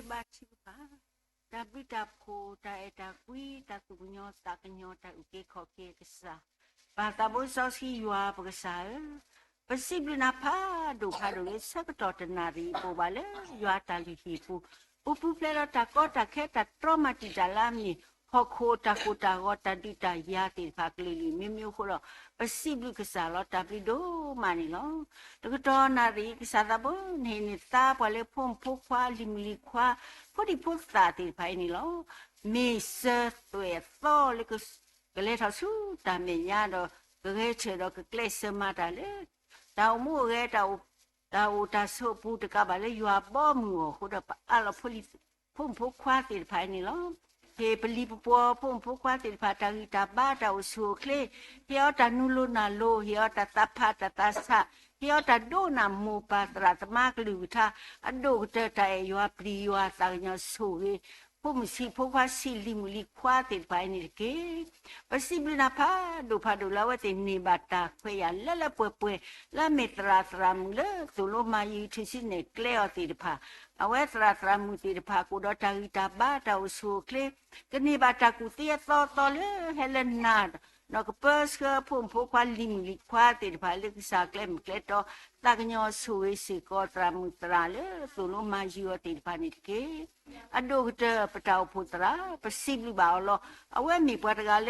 ba chi ba ta bi ta pho ta eta kui ta tu nyo ta nyo ta uke kho ke ksa ba ta bo so si yua ba ksa possible na pa do le sa to ta na ri po ba le yua ta li hi pu ple ta ko ta khe ta traumati ta la mi ho ko ta go ta di ta ya ti pha kli li mi mi ko lo possible ksa lo ta bi do ma ni lo to na ri ksa ta bo ni ta pa le phom phu khwa lim li khwaพอดีพูดสาติไปนี่แล้วมีเสือตัวโตเลยก็เลยท้าสู้ตามเมียดอกก็เลยเชื่อดอกก็เกลสมาตาเลยดาวมู่เกดาวตาสู้พูดกับอะไรอยู่อาบ่มัวคนละอะไรพอดีพุ่มพกคว้าติไปนี่แล้วเฮปลีปัวพุ่มพกคว้าติไปตากิตาบ้าดาวสู้เคลเฮียตานุลุนาโลเฮียตาตาพาตาสะเฮียตาโดนามูปาตราตมากลือท่าอโดกเตตาอยู่ปรีอยู่ตาญาสู้พุ่มสีพกว่าสีลิมุลิคว้าติดไปนี่เก๋ปัสสิบนาพาดูแล้วว่าตินีบาตาเขยันละป่วยละเมตราตรามละตุลมาอยู่ที่สิเนเกลียวติดพาเอาไว้ตราตรามุติดพากูดอตากิตาบ้าตาอุสุเคลก็นีบาตากูเตียต่อเลยเฮเลนนาดนกเปิร์สก็พุ่มพกว่าลิมุลิคว้าติดพาเล็กสาเกลมเกลตอตากญอสุเวสิกอตรามุตราเลยตุลมาอยู่ติดพานี่เก๋อโดกเตปะตาวพุตราปัสสิบบ่าวลอเอาไว้มีปัตกาเล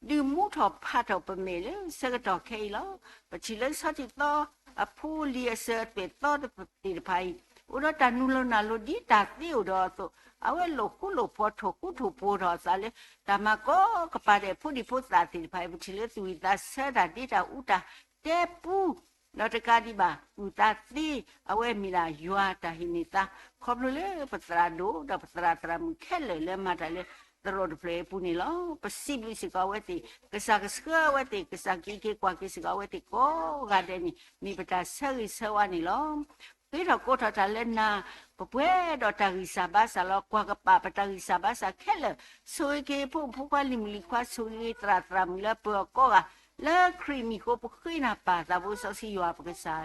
ดูมูทอพาทอปเมเลสกตอเคลอปะชิเลสติตออพูลีเสเปตอติดพายอุดตานุลนาโลดีตาติอุดอโตเอาไว้โลกุโลพอทกุทุปูรอซาเลตามาโกกปาเดพูดิพุตาติดพายปะชิเลตุวิตาเสดาดิตาอุตาเตปูนอตกาดิบาอุตาติเอาไว้มีลายัวตาหินิตาขอบเลยปตราโดดปตราตรามแค่เลยมาตาเลตรอดเพลปูนี่ล้อปสิบลิสิกาเวติกษักสกาเวติกษักกีกว่ากิสิกาเวติโกกาเดนี่มีปตาเสกิสวานี่ล้อคือเราโกทาตาเลน่าปะเป้ดอตากิซาบาสลอกว่ากับปาปตากิซาบาสแค่เลยสวยเกพุ่งพวกว่าลิมลิควาสวยตราตรามละเปลือกก็ละครีมีโกปคุยนาปาตาบุษสิยาปกษา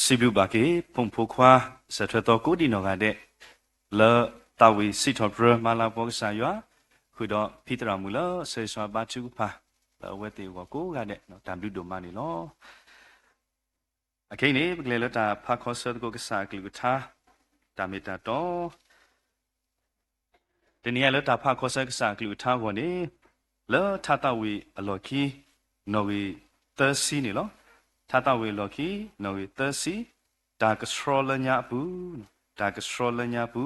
สิบลูบาเกพุ่มพกว่าสะทวตอกูดีนอกาเดละตาวิสิทอปรมาลาบอกสายว่าคือดอพิตรามุละเสยสวาบาจุพาละเวติวกูกาเดเนาะตามดูดมานี่เนาะโอเคนี่เกลละตาพาคอสตกูกษากลิกทาตาเมตาโตเดนี่ละตาพาคอสกษากลิกทาวันนี้ละทาตาวิอโลคีโนวิเตซีนี่เนาะทาตาเวลอคีโนวิเตซีดากสโตรลญาปูดากสโตรลญาปู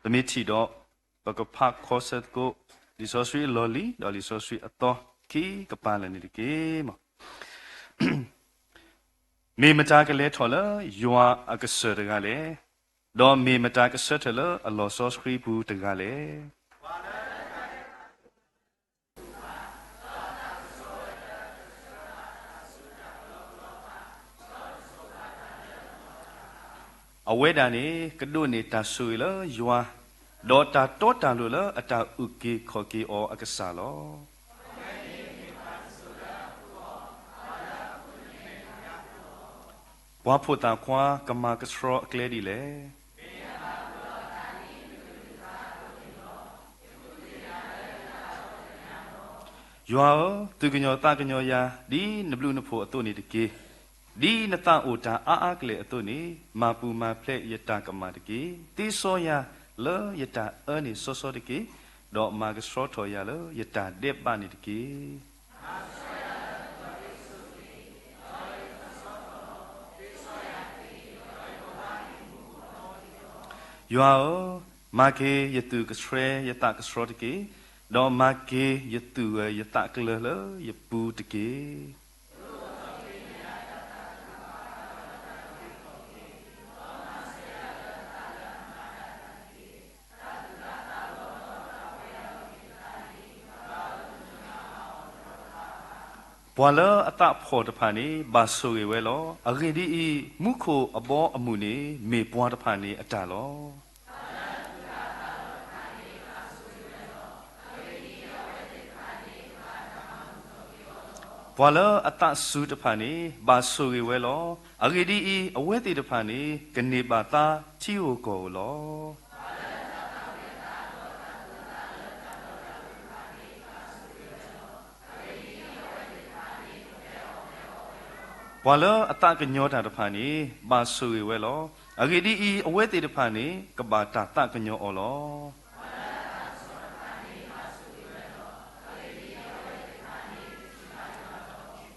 ตมิทีดอปกพักคอสตโกลิโซสวีลอลีดอลิโซสวีอตอคีกปาลนิดิเกมเมมตากะเลทอลยัวอะกะเสตกะเลดอเมมตากะเสตลอลอซอสครีปูตกะเลเอาเวดานี่กระดูนี่ตาสุยละยัวดอตาโตตาลุละอตาอุกีขอกีออักษาลอวาพุตาควากมากสโรเกลดีเลยัวตุกญอตากญอยาดีนบลูนโพอตุนี่ตะกีดีนตาโอตาอาเกเลอตุนี่มาปูมาเพลยตากมาตะกีติโซยาเลยตาเอนี่โซตะกีดอกมากสโรทอยาเลยตาเดบบานี่ตะกียัวมาเกยตุกสเรยตากสโรตะกีดอกมาเกยตุยตากเลเลยปูตะกี ဘွာလအတဖို့တဖာနေဘာဆိုရဝဲလောအဂေဒီဤမုခိုအဘောအမှုနေမေပွားတဖာနေအတလောဘွာလအတဆူတဖာနေဘာဆိုရဝဲလောအဂေဒီဤအဝဲတိတဖာနေကနေပါတာချီဟိုကောလောဘွာလအတကညောတာတဖာနေဘာဆူဝဲလောအဂေဒီဤအဝဲတေတဖာနေကဘာတာတကညောအောလော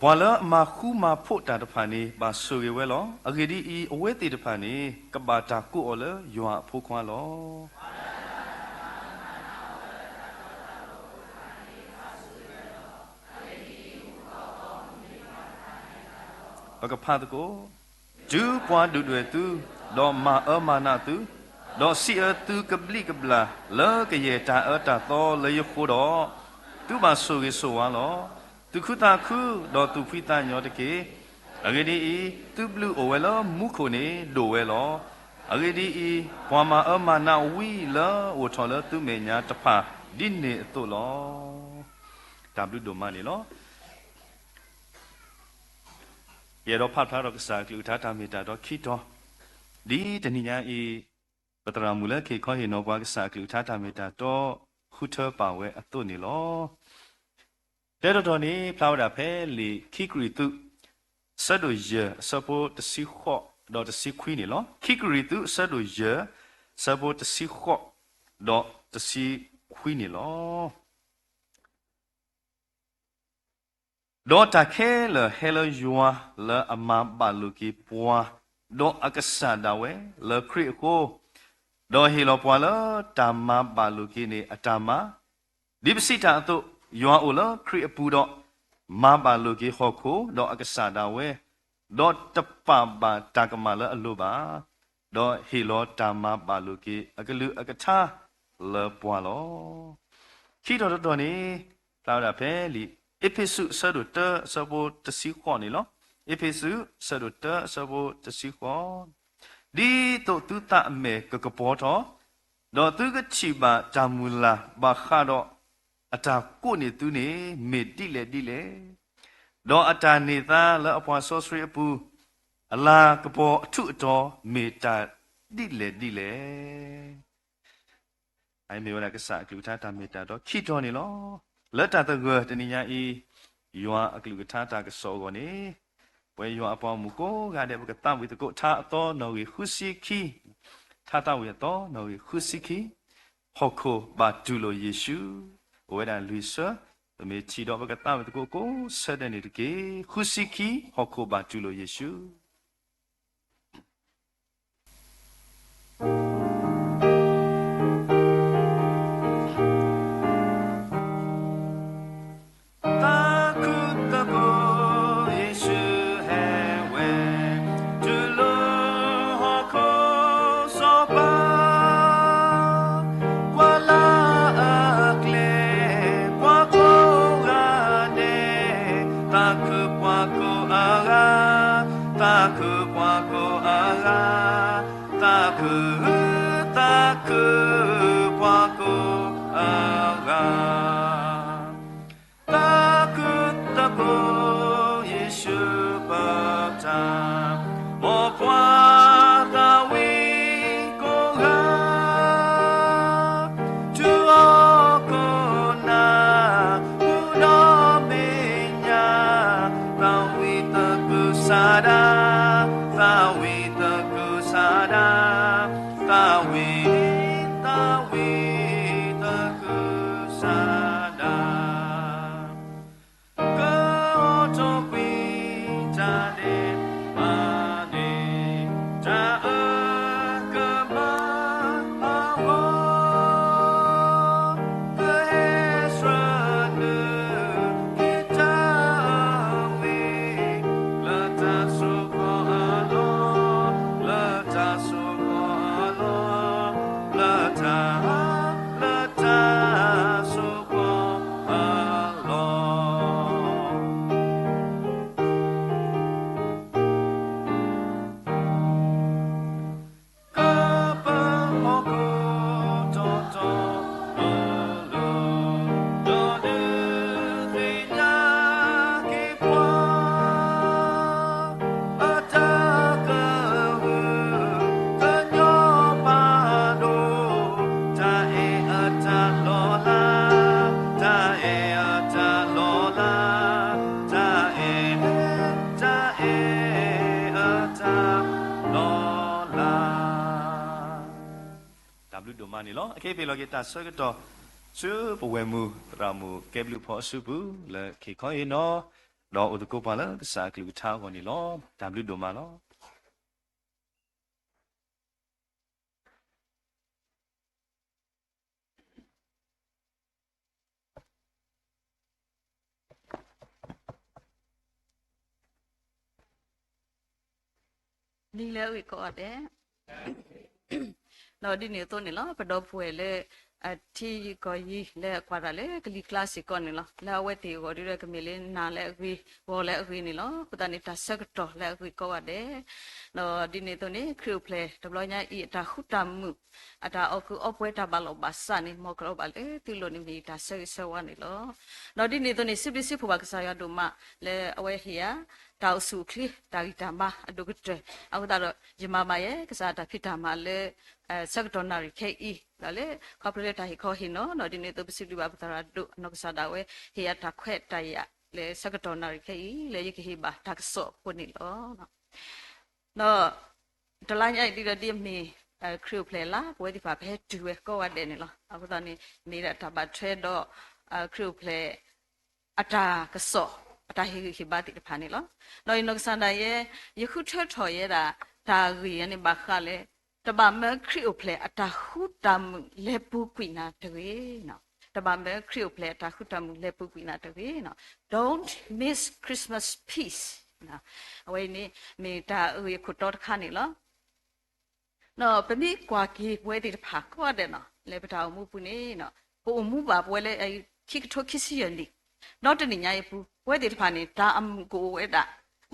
ဘွာလမခုမဖို့တာတဖာနေဘာဆူဝဲလောအဂေဒီဤအဝဲတေတဖာနေကဘာတာကုအောလယွာဖို့ခွာလောဘကဖတ်ကိုဂျူပွားဒူတွေသူလောမာအမနာသူလောစီအသူကပလီကပလာလောကရေတာအတာတော်လေယခိုတော့သူပါဆိုရေဆိုဝါလောသူခုတာခုလောသူဖိတညောတကေအဂေဒီဤသူဘလူအဝဲလောမုခိုနေလိုဝဲလောအဂေဒီဤဘွာမာအမနာဝီလောဝထော်လောသူမေညာတဖာဒီနေအတုလောဝဒိုမနီလောယေရောဖတ်ထားတော့ကစားကလူထားတာမီတာတော့ခိတော်ဒီတဏိညာဤပတရာမူလခေခေါဟေနောဘွားကစားကလူထားတာမီတာတော့ခုထပါဝဲအတုနေလောတဲ့တော်နေဖလာဝတာဖဲလီခိကရီတုဆတ်တို့ရစပိုတစီခော့တော့တစီခွီးနေလောခိကရီတုဆတ်တို့ရစပိုတစီခော့တော့တစီခွီးနေလောဒေါ်တာခဲလဟဲလယွာလအမဘာလူကီပွာဒေါ်အကဆာဒဝဲလခရီကိုဒေါ်ဟီလောပွာလတာမဘာလူကီနေအတာမဒီပစိတာအတုယွာအိုလခရီအပူတော့မဘာလူကီခေါခိုဒေါ်အကဆာဒဝဲဒေါ်တပဘာတာကမလအလုပါဒေါ်ဟီလောတာမဘာလူကီအကလူအကထာလပွာလောခီတော်နေလာတာဖဲလီဧဖေဆုဆဒုတဆဘောတစီခွန်နီလောဧဖေဆုဆဒုတဆဘောတစီခွန်ဒီတော့သူတအမေကကပေါ်တော့တော့သူကချီပါဂျာမူလာဘာခါတော့အတာကိုနေသူနေမေတိလေတော့အတာနေသားလအဖွာဆောစရီအပူအလာကပေါ်အထုတော်မေတာတိလေအိုင်မေဝနာကစားကလူထားတာမေတာတော့ခိတော်နေလောလက်တာတကွတဏိညာဤယွာအကလူကထားတာကစောကောနေပွဲယွာအပေါမူကိုကတဲ့ဘကတဝိတကိုထားအတော်နော်ဝီခုစီခီထားတဝီတော်နော်ဝီခုစီခီဟောခိုဘာဒူလိုယေရှုဝေဒန်လူဆာတမေချီတော်ဘကတဝိတကိုဆက်တဲ့နေတကေခုစီခီဟောခိုဘာဒူလိုယေရှုတာ do mani lo ke pe lo ke ta so ke to su po we mu ra mu ke blu pho su bu le ke kho ye no lo o ko pa la sa ke lu tha ko ni lo w do ma lo นี่แล้วอีกก็เด้เราดิเนี่ยตัวนี่ล่ะปดอป่วยเลยที่ก็ยีแล้วกว่าเลยคลีคลาสสิกนี่ล่ะแล้วเวทีก็ดิเรกมีเลยนาแล้ววีวอแล้ววีนี่ล่ะปตานี่ตาสักตอแล้ววีก็ว่าเด้เราดิเนี่ยตัวนี้ครูเพลย์ตบลอยอีตาขุตามุอาตาเอาคือเอาป่วยตาบาลบาสานี่มอกรบาเลยติโลนี่มีตาสักสวานี่ล่ะเราดิเนี่ยตัวนี้สิบผู้บักษายาดูมาแล้วเอาไว้เฮียตาสุคลีตากิตามาอดุกเตเอาตาเราจิมามาเยกษาตาพิตามาเลยสักตอนนาริเคอีแล้วเลยขอบเลยตาหิคอหินเนาะดิเนี่ยตัวสิบลิบาปตาดุนกษาดาวเฮียตาเควตายะเลยสักตอนนาริเคอีเลยยิฮิบาทักษะคนนี้ล่ะเนาะตลาดใหญ่ที่เราเดียมมีครูเพลล่าป่วยที่ฝ่าเพชรดูก็ว่าเด่นนี่ล่ะเอาตอนนี้มีแต่ตาบัดเทรดครูเพลอัตรากษะအတာဟိခိဘာတိတဖာနေလောနော်ယနကစန္ဒရဲ့ယခုထထော်ရဲ့ဒါရီယနေဘာခလေတဘာမခရီအိုဖလေအတာဟုတမ်လေပူကွိနာတေနော်တဘာမခရီအိုဖလေအတာဟုတမ်လေပူကွိနာတေနော် don't miss Christmas peace နော်အဝိနေမေတာရီခုတော်ခါနေလောနော်ပမိကွာကီပွဲတိတဖာကွာတဲ့နော်လေပတာမှုပူနေနော်ကိုအမှုပါပွဲလေအခိကထောခိစီယန်ဒီတော့တနေညာရပူဝဲတိတဖာနေတာအမှုကိုဝဲတာ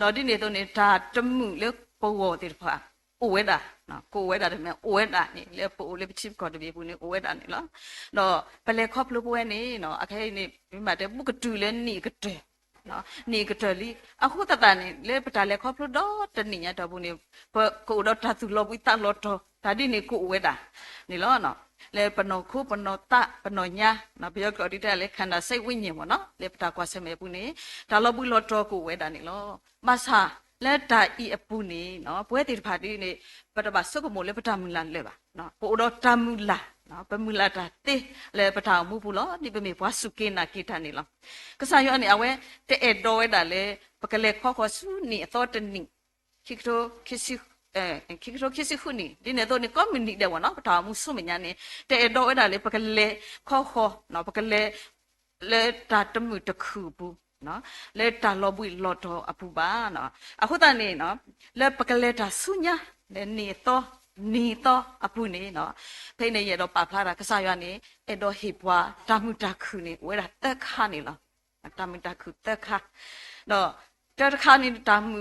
တော့ဒီနေတော့နေတာတမှုလေပိုးဝတိတဖာအိုဝဲတာနော်ကိုဝဲတာတည်းအိုဝဲတာနေလေပိုးလေပချစ်ကောတပြေဘူးနေအိုဝဲတာနေလားတော့ပလေခေါပလို့ပွဲနေနော်အခဲနေမိမတဲ့ပုကတူလဲနေကတဲ့နော်နေကတလီအခုတတနေလေပတာလေခေါပလို့တော့တနေညာတော့ဘူးနေကိုတော့တသူလောပိတလောတော့ဒါဒီနေကိုဝဲတာနေလောနော်လေပနောခုပနောတပနောညာနော်ပြောကြဒီတဲ့လေခန္ဓာစိတ်ဝိညာဉ်ပေါ့နော်လေပတာကွာဆမဲဘူးနေဒါလောဘူးလောတော့ကိုဝဲတာနေလောမဆာလက်တာဤအပူနေနော်ပွဲတိဖာတိနေပတပါစုကမိုလေပတာမူလာလေပါနော်ပိုတော့တမူလာနော်ပမူလာတာတေလေပတာမှုဘူးလောဒီပမေဘွားစုကေနာကိတာနေလောကဆာယောအနေအဝဲတဲ့တော်ဝဲတာလေပကလေခေါခေါစုနေအတော်တနိခိကတိုခိစီခိကတိုခိစီခုနီဒီနေတော့နေကွန်မြူနတီတဲ့ဝနော်ပတာမှုစုမညာနေတဲ့တော်ဝဲတာလေပကလေခေါခေါနော်ပကလေလေတာတမှုတခုဘူးနော်လေတာလောပွေလော်တော်အပူပါနော်အခုတနေ့နော်လေပကလေတာဆုညာလေနေတော့အပူနေနော်ဖိနေရတော့ပါဖလာတာကစားရနေအဲ့တော့ဟေပွားတမှုတခုနေဝဲတာတက်ခါနေလားတမှုတခုတက်ခါတော့တက်ခါနေတမှု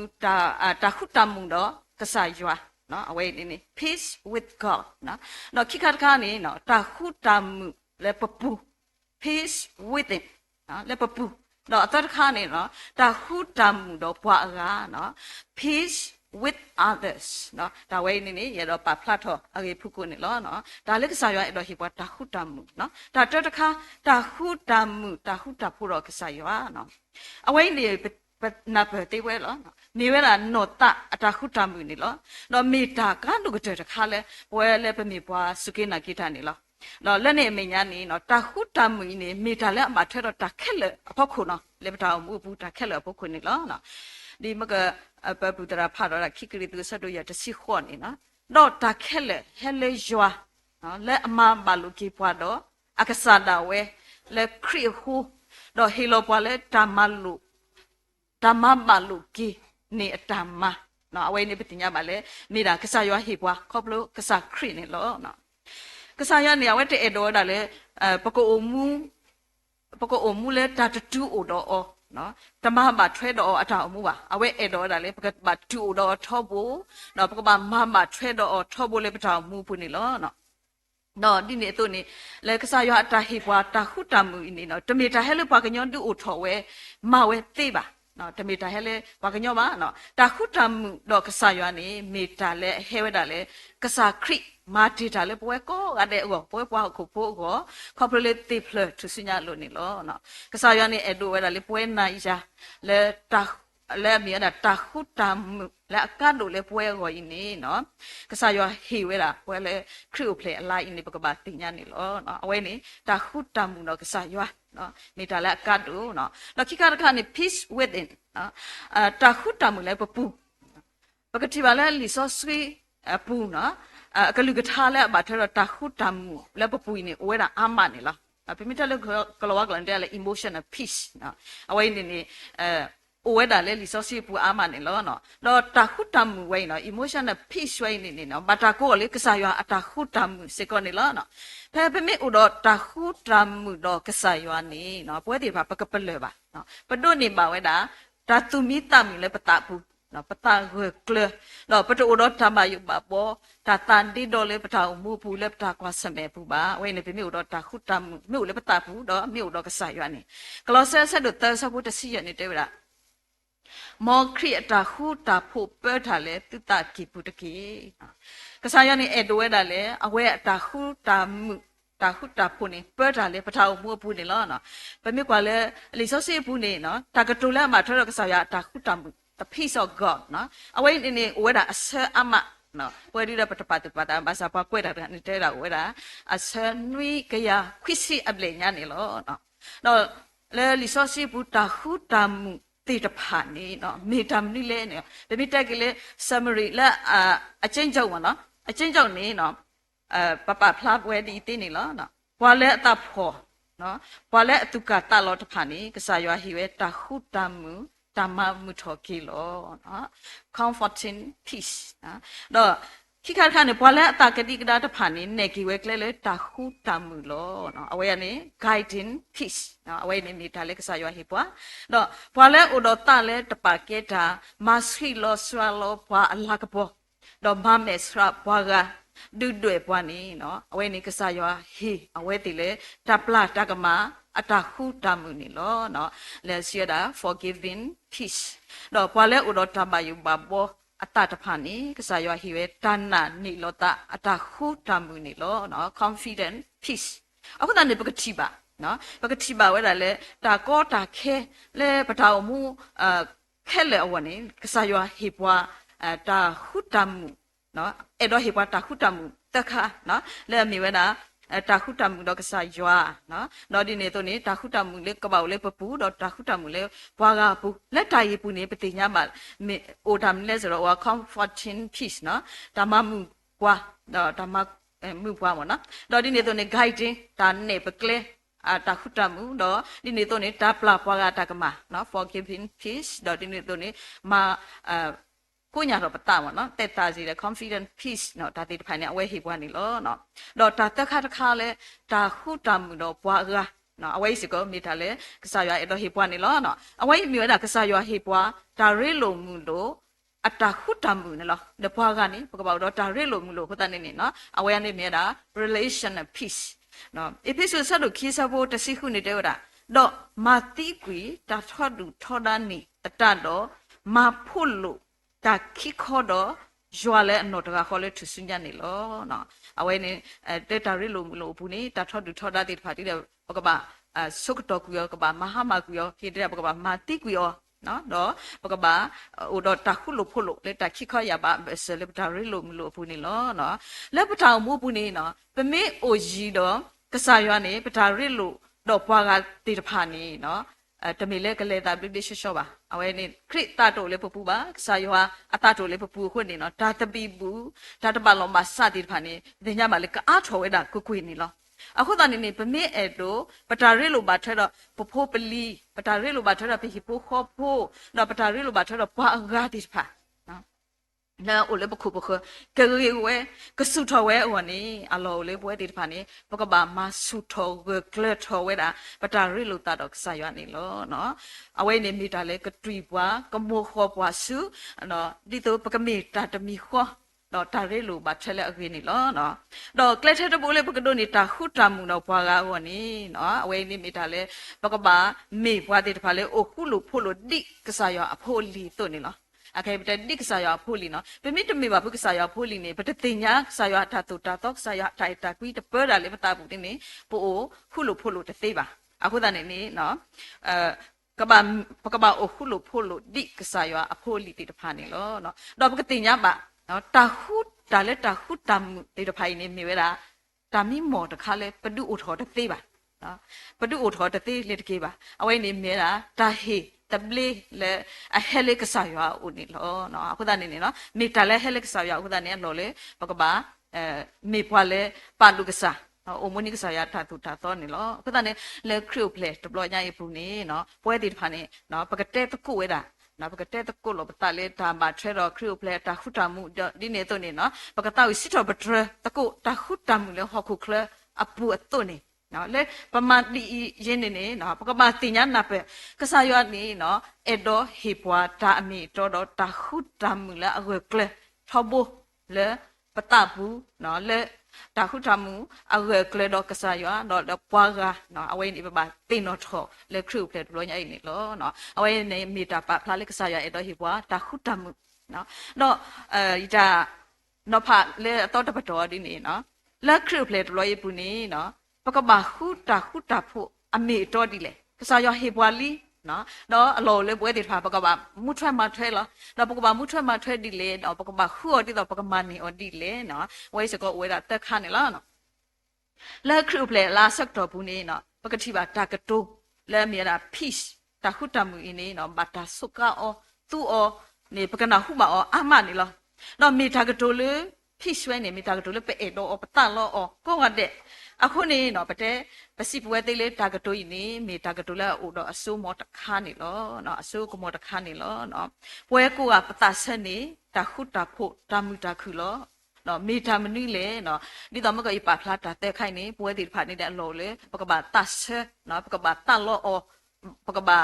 တခုတမှုတော့ကစားရနော်အဝဲနေ peace with God နော်ခိခတ်ခါနေနော်တခုတမှုလေပပူ peace with him နော်လေပပူတော့အတခါနေနော်တာဟုတမှုတော့ဘွားကားနော် peace with others နော်ဒါဝဲနေရတော့ပါဖlatတော့အကေဖုကုနေလောနော်ဒါလည်းကစားရအဲ့တော့ဟိပွားတာဟုတမှုနော်ဒါတခါတာဟုတမှုတာဟုတဖို့တော့ကစားရနော်အဝဲနေနာပတေဝဲလောနေဝဲတာနောတအတာဟုတမှုနေလောနော်မေတာကလူကတဲ့တခါလဲပွဲလဲပမေပွားစုကိနာကိတာနေလောနော်လက်နေမိညာနေနော်တာဟုတမှုနေမေတာလက်အမထဲတော့တာခက်လေအဖို့ခုနော်လေပတာမှုဘူးတာခက်လေအဖို့ခုနေလောနော်ဒီမကပပူတရာဖာတော့ခိကရီသူဆက်တော့ရတစီခေါနေနော်တော့တာခက်လေဟဲလေယွာနော်လက်အမဘာလူကိပွားတော့အကဆာဒါဝဲလက်ခရီဟူတော့ဟီလိုပွားလဲတာမလူတာမဘာလူကိနေအတာမနော်အဝဲနေပတိညာပါလေမိတာကဆာယွာဟီပွားခေါပလို့ကဆာခရီနေလောနော်ကစားရနေရဝဲတဲ့တော်တာလေပကိုအမှုလေတာတူအိုတော့နော်တမမထွဲတော့အထောက်အမှုပါအဝဲအဲ့တော်တာလေပကဘာတူတော့ထောဖို့နော်ပကဘာမထွဲတော့ထောဖို့လေပထောက်မှုပုနေလောနော်ဒီနေတော့နေလေကစားရအတာဟိပွားတာဟုတမှုနေနော်တမေတာဟဲလေပါကညောတူအိုထောဝဲမဝဲသိပါနော်တမေတာဟဲလေပါကညောပါနော်တာဟုတမှုတော့ကစားရနေမေတာလေဟဲဝဲတာလေကစားခရိမာတီတာလေပွဲကောကတဲ့ဥပွဲပွားခုဖို့ကောခေါပလေတိဖလသူစညာလို့နေလို့နော်ကစားရနေအဲ့တို့ဝဲတာလေပွဲနိုင်ရာလေတာ และมีอันตาขุดตามและการดูแลป่วยก็อินนี่เนาะก็สายว่าหิวละป่วยเลยครูเพลอะไรอินนี่ปกติติญานี่เนาะเอาไว้นี่ตาขุดตามเนาะก็สายว่าเนาะมีแต่ละการดูเนาะแล้วคิดการนี่ peace within เนาะตาขุดตามเลยปุ๊บปกติว่าแล้วลิซอสวีปูเนาะก็ลูกท้าแล้วมาเธอตาขุดตามแล้วปุ๊บนี่โอ้ยนะอามันนี่ละเป็นมิตรเลยก็เราว่ากันได้เลย emotional peace เนาะเอาไว้นี่โอ้ยด่าเลยลิซอสีปูอามันนี่แล้วเนาะแล้วตาขุดตามไว้เนาะ emotional peace ไว้นี่เนาะบัตรก็เลยก็สายว่าตาขุดตามสิ่งนี้แล้วเนาะเพื่อเป็นมิอุดตาขุดตามดอกก็สายว่านี่เนาะพอดีพาปกปเลยบ่เนาะปดูนี่บ่าวไว้ด่าตาตุมิตามิเลยปตาปูเนาะปตาเกลือเนาะปดูอุดทำมาอยู่บ่บ่ตาตันดีโดเลยปตามูปูเลยปตากว่าสมัยปูบ่าไว้ในเป็นมิอุดตาขุดตามมิอุเลยปตาปูเนาะมิอุดก็สายว่านี่กลอเซสะดุเตอร์สะพุทธสิยนี่เด้อละมอครีตาหูตาผู้เปิดทะเลตุตากีปุตกีกษายานี่เอดเวดาเลอเวตาหูตามุตาหูตาผู้นี่เปิดทะเลปะทาวมัวผู้นี่ล้อเนาะเป็นมีกว่าเลยลิซอซีผู้นี่เนาะตากระตุแล้วมาเท่าเรากษายาตาหูตามุ the peace of God เนาะเอาไว้นี่เวดาเสอามะเนาะเวดีระปะปะตะปะตาภาษาปะกวยดานี่เตระเวดาเสนุยกะยาควิสิอับเลญานี่ล้อเนาะเนาะle li so si bu ta hu ta mu ti ta pha ni no me tam ni le ne be mi tek le summary la a chain jaw ma no a chain jaw ni no pa pa phla pwe di ti ni lo no pwa le ta pho no pwa le atu ka ta lo ta pha ni ka sa ywa hi we ta hu ta mu ta ma mu tho ki lo no comforting peace noခိခါခါနေပွာလဲအတာကတိကဒါတဖာနေနေကီဝဲကလဲလဲတာခုတာမူလောနော်အဝဲကနေ guiding peace နော်အဝဲနေမိတာလဲကစားရွာဟိပွာတော့ပွာလဲဥတော်တလဲတပါကေတာမဆိလောဆွာလောပွာအလာကပေါ်တော့မမဲစရာပွာကဒုတွေပွာနေနော်အဝဲနေကစားရွာဟိအဝဲတီလဲတပလာတကမာအတာခုတာမူနေလောနော်လဲစီရတာ forgiving peace တော့ပွာလဲဥတော်တပါယူပါဘောအတတဖာနေကစားရွာဟိဝဲတဏ္ဏနေလောတအတခုတမှုနေလောနော် confident peace အခုတည်းပကတိပါနော်ပကတိပါဝဲတာလေတာကောတာခဲလေပထောင်မှုခဲလေအဝနေကစားရွာဟိပွားတာခုတမှုနော်အဲ့တော့ဟိပွားတာခုတမှုတခါနော်လေမိဝဲတာတာခုတမှုတော့ကစားရွာနော်ဒီနေတော့နေတာခုတမှုလေကပောက်လေပပူတော့တာခုတမှုလေဘွားကပူလက်တာရီပူနေပတိညာမှာအိုတမ်လဲဆိုတော့ comforting peace နော်ဓမ္မမှုဘွားတော့ဓမ္မမှုဘွားပေါ့နော်တော့ဒီနေတော့နေ guiding တာနေပကလေတာခုတမှုတော့ဒီနေတော့နေတာပလာဘွားကတာကမနော် forgiving peace တော့ဒီနေတော့နေမှာကိုညာတော့ပတာပေါ့နော်တက်တာစီလေ confident peace နော်ဒါတိတဖိုင်နေအဝဲဟိပွားနေလောနော်တော့တာတက်ခါတခါလဲတာခုတမှုတော့ဘွားကနော်အဝဲစီကောမိတာလေကစားရွာအဲ့တော့ဟိပွားနေလောနော်အဝဲမြို့တာကစားရွာဟိပွားဒါရဲလုံမှုလို့အတာခုတမှုနေလောတဘွားကနေပကပေါတော့ဒါရဲလုံမှုလို့ဟိုတနေနေနော်အဝဲကနေမြဲတာ relational peace နော် episode ဆက်လို့ခီးစားဖို့တစီခုနေတဲ့ဟုတ်တာတော့မာတိကွီတာထော့တူထော်ဒန်နေတတတော့မာဖို့လို့တာခိခေါ်တော့ရွာလဲအနော်တကခေါ်လဲသူစညနေလောနော်အဝဲနေတက်တာရီလိုမလို့ဘူးနေတာထော့တူထော်တာတိဖာတိတဲ့ဘကပါဆုကတော်ကူရောကပါမဟာမာကူရောခေတဲ့ဘကပါမာတိကူရောနော်တော့ဘကပါဟိုတော့တခုလို့ဖို့လို့လက်တခိခေါ်ရပါဆယ်လက်တာရီလိုမလို့ဘူးနေလောနော်လက်ပထောင်မှုဘူးနေနော်ပမေအိုကြီးတော့ကစားရွာနေပတာရီလိုတော့ဘွားကတိတဖာနေနော်တမီလဲကလေးတာပြပြရှော့ပါအဝဲနေခရစ်တာတိုလေးပပူပါစာယောအတာတိုလေးပပူခွနေနော်ဒါတပီဘူးဒါတပလုံးမှာစတိတဖာနေတင်ညမှာလေကအားထော်ဝဲတာကွနေလောအခုတန်နေပမေအဲ့တို့ပတာရဲလိုပါထဲတော့ပဖိုးပလီပတာရဲလိုပါထဲတော့ပြဟိပိုခေါ်ဖို့တော့ပတာရဲလိုပါထဲတော့ဘွားငါတိတဖာနော်โอเลบคุบคกะเรเวกะสุทอเวอวนีอโลเลบเวติตพานีปกบามาสุทอเวกเลทอเวดาปตาริลุตาดอกสายานีโลเนาะอเวนี่มีตาเลกะตรีบวากะโมขอปวาสุเนาะดิโตปกะมีตาตะมีขอတော့တာရဲလိုပါချက်လက်အခွေနေလောနော်တော့ကလက်ထက်တပိုးလေးပကဒိုနေတာခုတာမှုတော့ဘွားကားဟောနေနော်အဝဲနေမိတာလဲပကပါမေဘွားတဲ့တဖာလဲအိုခုလို့ဖို့လို့တိကစားရအဖို့လီတုတ်နေလောအခေပတတိကစားရဖို့လီနော်ပမိတမေပါဘုကစားရဖို့လီနေပတတင်ညာကစားရတာတူတာတော့စားရတိုင်တာကွီတပတာလေးမတာဘူးတင်းနေပို့ခုလို့ဖို့လို့တသေးပါအခုတန်နေနော် กบาโอคุลุโพลุดิกษายออโพลิติตะพานี่ลอเนาะดอกปกติญะบะเนาะตาหุดตาเลตาหุดตามติตะพายนี่มีเวลาตามีหมอตะคาเลปะดุอุทอตะติบะเนาะปะดุอุทอตะติเลตะเกบะเอาไว้นี่มีละตาเฮตะเบลเลอะเฮเลกษายออุนี่ลอเนาะအခုတနေနေเนาะมีตาเลเฮเลกษายอအခုตနေลอเลปกบามีพวาเลปาลุกษาโอมนิกษายาธาตุธาตอนี่ลอအခုတနေလေคริวเพลตบลอญาอีปูนี่เนาะပွဲติตะพานี่เนาะปกเตตะกุเวดาနော်ပကတဲ့တကုလောပတလေတာမထရတော့ခရုပလက်တာခုတမှုဒီနေတော့နေနော်ပကတောက်စစ်တော့ပထတကုတာခုတမှုလေဟခုခလအပူအတုနေနော်လေပမတိရင်းနေနော်ပကမတင်ညာနာပဲကဆာယောနေနော်အဲ့တော့ဟေပွားတာအမိတော့တာခုတမှုလေအကွကလေထောဘလေပတဘူးနော်လေတာခုတမှုအကွကလေတော့ကဆာယောတော့ပွားကနော်အဝိနေပပတင်တော့ထောလေခရုပလက်လောညအိနေလောနော်အဝိနေမီတာပဖလာလေကဆာယောအဲ့တော့ဟေပွားတာခုတမှုနော်တော့ဤတာနော်ဖလေတော့တပတော်ဒီနေနော်လက်ခရုပလက်လောရပူနေနော်ပကဘာခုတာဖို့အမေတော့ဒီလေကဆာယောဟေပွားလီနော်အလောလေပွဲတိဖာပကဘာမူထွဲမထွဲလားတော့ပကဘာမူထွဲမထွဲဒီလေတော့ပကဘာခုအတိတော့ပကမနီအဒီလေနော်ဝဲစကောဝဲတာတက်ခါနေလားနော်လက်ခရုပလက်လာဆက်တော်ဘူးနေနော်ပကတိပါတာကတိုးလဲမြေတာ peace တာခုတမှုအင်းနေနော်ဘာတာဆုကအောသူ့အောနေပကနာဟုမအောအမနေလားနော်မြေတာကတိုးလေ peace ဝဲနေမြေတာကတိုးလေပဲတော့ပတလောအောကောငါတဲ့အခုနေနော်ပတဲ့ပစီပွဲသေးလေးတာကတိုးဤနေမေတာကတိုးလာအိုတော့အစိုးမောတခါနေလောနော်အစိုးကမောတခါနေလောနော်ပွဲကိုကပတဆက်နေတာခုတာဖို့တာမူတာခုလောနော်မေတာမနည်းလေနော်ဒီတော့မကဤပါဖလာတာတဲ့ခိုင်နေပွဲတိဖာနေတဲ့အလောလေပကဘာတတ်ဆက်နော်ပကဘာတလောအောပကဘာ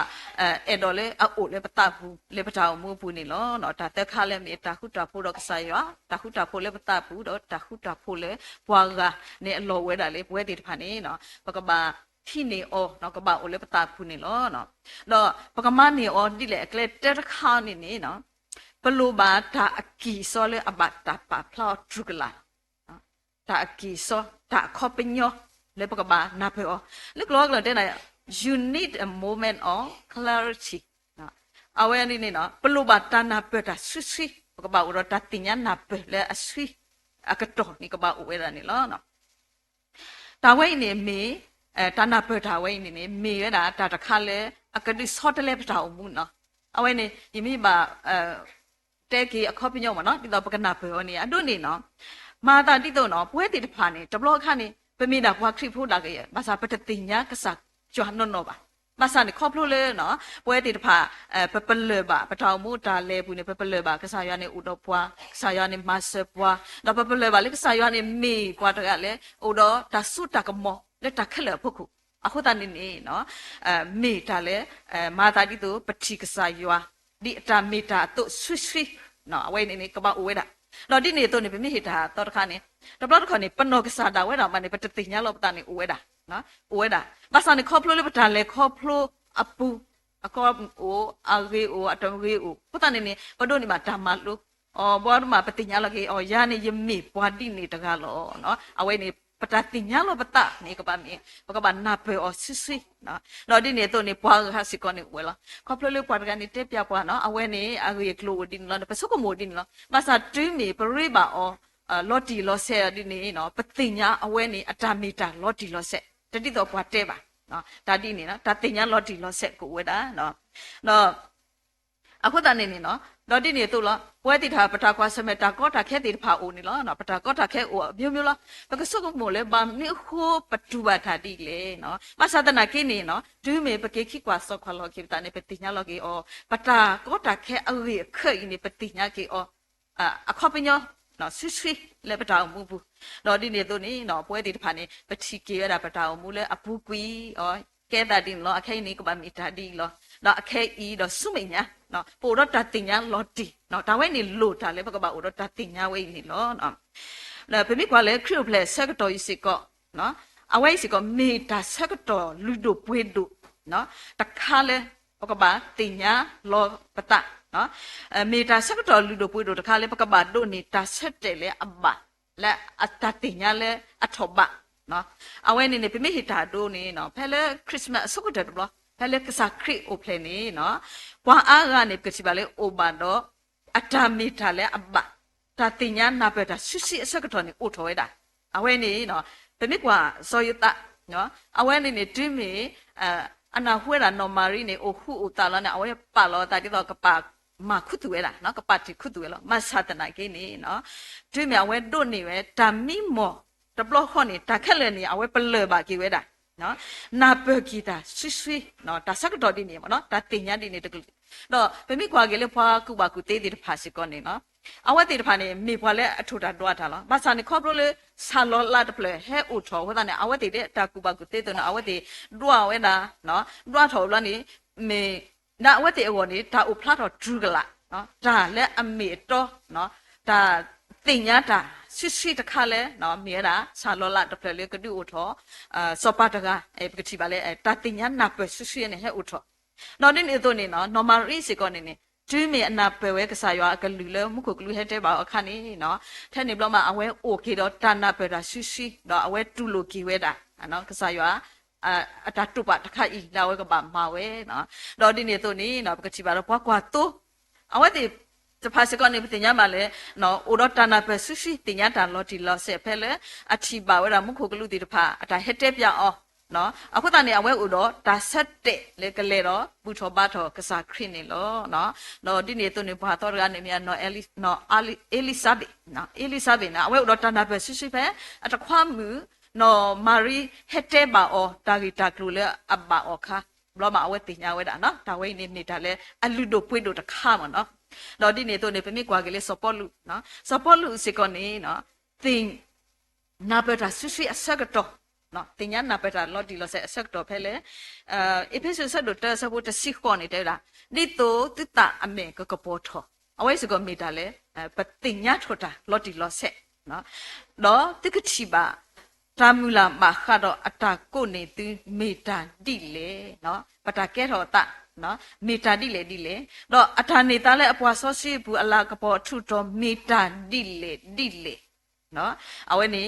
အဲ့တော့လေအိုလေပတဘူးလေပတောင်မှုပူနေလောနော်ဒါတက်ခါလဲမေတာခုတာဖို့တော့ကစားရတာခုတာဖို့လေပတဘူးတော့တာခုတာဖို့လေဘွာကနေအလောဝဲတာလေပွဲတိတဖာနေနော်ပကဘာထိနေအောနော်ကဘာအိုလေပတဘူးနေလောနော်တော့ပကမနေအောဒီလေအကလေတက်ခါနေနေနော်ပလိုဘာတာအကီစောလေအဘတာပါဖလောက်ဒရုကလာနော်တာအကီစောတာခေါပညောလေပကဘာနာဖေအောလေကလောကလတဲ့နာyou need a moment of clarity နော်အဝဲနေနေနော်ဘလို့ပါတနာပတာဆွဆွကဘာဥရတတင်ညာနာပလေအဆွအကတော့နိကဘာဥဝဲရနေလောနော်တာဝဲနေမေတနာပတာဝဲနေနေမေရတာတခါလဲအကတိဆော့တလဲပတာအမှုနော်အဝဲနေယမိပါတဲကီအခေါ်ပညောမနော်ဒီတော့ပကနာပေောနေအတို့နေနော်မာတာတိတော့နော်ပွဲတိတဖာနေတဘလောခါနေပမိတာဘွာခရိဖို့လာကြရဲ့ဘာသာပတတင်ညာကစားจวนนบ่มาสานครอบครัวเลยเนาะป่วยติดผาเปเปเลบ่ปะทาวมูตาเลปุเนี่ยเปเปเลบ่กษายาเนี่ยอุดปัวกษายาเนี่ยมาเสปัวแล้วเปเปเลบ่เลยกษายาเนี่ยมีปัวตะกะเลยอุดตาสุตะกะมอเลยตะขะเลพุกุအခုတနေနေနော်မေတာလေမာတာတိတို့ပတိကစားရွာဒီအတာမေတာတို့ဆွဆွနော်အဝဲနေနေကပအဝဲတာနော်ဒီနေတို့နေပြမိဟိတာတော့တခါနေတပလောက်တခါနေပနောကစားတာဝဲတာမနေပတတိညာလို့ပတာနေအဝဲတာနော်အဝဲတာဘာသာနေခေါပလို့လေပတာလေခေါပလို့အပူအကောအိုအဂေအိုအတမဂေအိုပတာနေနေဘဒိုနေမှာဓမ္မလို့ဘောရမှာပတိညာလကေယာနေယမိပွားတိနေတကားလို့နော်အဝဲနေပတတိညာလို့ပတနေကပါမင်းဘကဘာနာပေအဆွဆွနော်ဒီနေတော့နေပွားဟာစီကောနေဝဲလားခေါပလို့လေပွားကနေတက်ပြပွားနော်အဝဲနေအဂေကလိုဒီနော်ပစုကမိုဒီနော်ဘာသာတွင်းမီပရိပါလော်တီလော်ဆဲဒီနေနော်ပတိညာအဝဲနေအတာမီတာလော်တီလော်ဆဲတတိတော့ပွားတဲပါနော်ဒါတိနေနော်ဒါတင်ညာလော်တီလော်ဆက်ကိုဝဲတာနော်အခုတနေနေနော်လော်တီနေတို့လားပွဲတိထားပတာကွာစမတာကောတာခဲတိဖာအိုနေလားနော်ပတာကောတာခဲအိုမျိုးမျိုးလားဘကဆုကမို့လဲဘာနိခိုပတူဘာတာတိလေနော်မဆဒနာကိနေနော်ဒူးမေပကေခိကွာဆောခွာလောကိတာနေပတိညာလောကေပတာကောတာခဲအဝေခဲနေပတိညာကေအခေါပညောနော်ဆွဆွလေပတာအမှုဘူးနော်ဒီနေတို့နေနော်ပွဲတိတဖာနေပတိကေရတာပတာအမှုလဲအပူကွီကဲတာဒီလောအခဲနေကဘာမီတာဒီလောနော်အခဲဤတော့စုမိညာနော်ပိုတော့တတင်ညာလော်တီနော်ဒါဝဲနေလို့တာလဲဘကဘာအိုတော့တတင်ညာဝဲနေလောနော်လဲပြမိကွာလဲခရူပလက်ဆက်တော်ဤစီကောနော်အဝဲစီကောမေတာဆက်တော်လူတို့ပွေးတို့နော်တခါလဲဘကဘာတင်ညာလောပတနော်မေတာဆက်တော်လူတို့ပွေးတို့တခါလဲဘကဘာတို့နေတာဆက်တယ်လဲအဘလဲအတတင်ညာလဲအထောဘနော်အဝဲနေနေပြမိဟိတာတို့နေနော်ဖဲလဲခရစ်စမတ်ဆုကတဲ့ဘလ ဖဲလေကစားခရစ်အိုဖလေနေနော်ပွာအားကနေကချီပါလေအိုဘာတော့အတာမီတာလေအဘတာတင်ညာနာပဲတာဆွစီအဆက်ကတော့နေအိုထော်ရတာအဝဲနေနော်တနစ်ကွာစောယတာနော်အဝဲနေတွင်းမီအနာဝဲတာနော်မာရီနေအိုခုအိုတာလာနေအဝဲပါလောတာတိတော့ကပါမခုတူရလားနော်ကပါတိခုတူရလားမဆာတနာကိနေနော်တွင်းမအဝဲတို့နေပဲတာမီမောတဘလခေါနေတာခက်လည်းနေအဝဲပလဲပါကိဝဲတာနော်နာပကီတာဆွနော်တာစက်တော်ဒီနေမနော်တာတင်ညာဒီနေတကတော့ပမိခွာကလေးဖွာကုပါကုတေးတေဖာစီကောနေနော်အဝတ်တေတဖာနေမိဖွာလဲအထုတာတွားထားလားမဆာနေခေါပလိုလေဆာလောလာတပလဲဟဲဥထောဝဒနေအဝတ်တေတာကုပါကုတေးတနအဝတ်တေတွားဝဲတာနော်တွားထောလနေမေနာအဝတ်တေအဝနေတာဥဖလာတော့ဒူးကလာနော်ဒါလဲအမေတော့နော်ဒါတင်ညာတာဆွတခါလဲနော်မြေတာဆာလောလာတပလဲကဒူဥထောစောပါတကပကတိပါလဲတာတင်ညာနာပဆွနေဟဲဥထောနော်ဒီနေတော့နေနော် normal risk ကောနေနေကျွေးမေအနာပဲဝဲကစားရွာအကလူလဲမှုခုကလူဟဲတဲ့ပါအခါနေနော်ထဲနေဘလို့မအဝဲအိုကေတော့တာနာပဲတာဆွနော်အဝဲတူလိုကီဝဲတာနော်ကစားရွာအတတုပတခါဤလာဝဲကပါမာဝဲနော်တော့ဒီနေတော့နေနော်ပကတိပါတော့ဘွားကွာတော့အဝဲတေတဖာစကနေပတင်ညာမလဲနော်အိုတော့တာနာပဲဆွတင်ညာတာလော်တီလော်ဆက်ဖဲလဲအချီပါဝဲတာမှုခုကလူတီတဖာအတာဟဲတဲ့ပြအောင်နော်အခုတန်နေအဝဲဥတော့ဒါဆက်တဲ့လေကလေးတော့ဘူထောပါထောကစားခရင်းနေလို့နော်ဒီနေသူနေဘာတော်ကနေမြနော်အဲလီဆာဘီနော်အဝဲဥတော့တန်တာပဲဆွပဲအတခွားမှုနော်မာရီဟက်တဲပါအော်တာဂီတာကလူလေအဘအော်ခါဘလောမအဝဲတင်ညာဝဲတာနော်ဒါဝဲနေတာလေအလူတို့ပွေးတို့တခါမနော်တော့ဒီနေသူနေပြမိကွာကလေးစပေါ်လူနော်စပေါ်လူစကနေနော်တင်နာပတာဆွအဆက်ကတော့နော်တင်ညာနာပတာလော်ဒီလော်ဆက်ဆက်တော့ဖဲလေအဖေဆက်တော့တဆဖို့တစီခေါ်နေတဲ့လားဒီတော့တတအမေကကပေါ်ထောအဝိုင်းစကမိတာလေပတင်ညာထောတာလော်ဒီလော်ဆက်နော်တော့တကတိပါတာမူလာမခါတော့အတာကိုနေသူမေတာတိလေနော်ပတာကဲထောတာနော်မေတာတိလေတော့အထာနေတာလဲအပွားစောရှိဘူးအလာကပေါ်ထုတော်မေတာတိလေနော်အဝဲနေ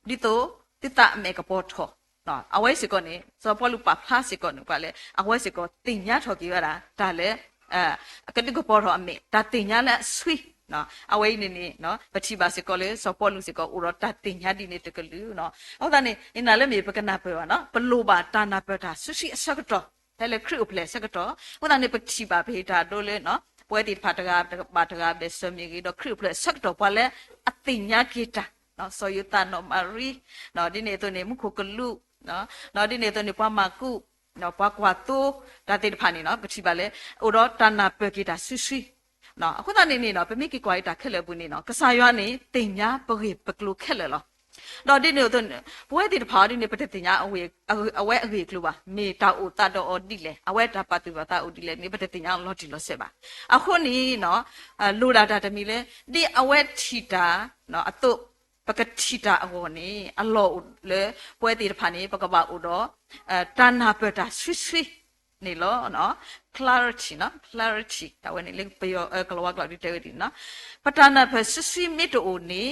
ဒီတော့တိတအမေကပေါ်ထောနော်အဝဲစကနေစောပေါ်လူပါဖလားစကနေပါလေအဝဲစကတင်ညာထော်ကြည့်ရတာဒါလေအကတိကပေါ်ထော်အမေဒါတင်ညာလဲဆွေးနော်အဝဲနေနေနော်ပတိပါစကလေစောပေါ်လူစကဥရတာတင်ညာဒီနေတကလူနော်ဟုတ်တယ်နေအနာလဲမြေပကနာပဲနော်ဘလိုပါတာနာပဲတာဆွရှိအဆက်တော့တယ်လေခရုပလက်စကတော့ဟုတ်တယ်နေပတိပါဖေးတာတို့လေနော်ပွဲတိဖတ်တကားပါတကားပဲစမြေကြီးတော့ခရုပလက်ဆက်တော့ပါလေအတင်ညာကေတာနော်ဆိုယူတာနော်မာရီနော်ဒီနေတော့နေမှုခုကလူနော်ဒီနေတော့နေပွားမကုနော်ပွားကွာတိုးဒါတိဖာနေနော်ပတိပါလေဥတော့တနာပကေတာဆွနော်အခုတနေနေနော်ပမိကီကွာတာခက်လဲဘူးနေနော်ကစားရွာနေတင်ညာပကေပကလူခက်လဲလောတော့ဒီနေတော့ပွဲတိတဖာဒီနေပတက်တင်ညာအဝဲကလူပါမေတာအိုတာတော့ဒီလေအဝဲတာပါတူပါတာအိုဒီလေနေပတက်တင်ညာလော်တီလော်ဆက်ပါအခုနေနော်လိုတာတမီလေဒီအဝဲထီတာနော်အတုပကတိတာအဝနေအလောလေပွဲတိတဖာနေပကပါဥတော့တဏ္ဍပတာဆွနေလို့နော် clarity ဒါဝင်လေပြောကလောကလောက်ဒီတဲဒီနော်ပတနာဖဆွမီတိုနေ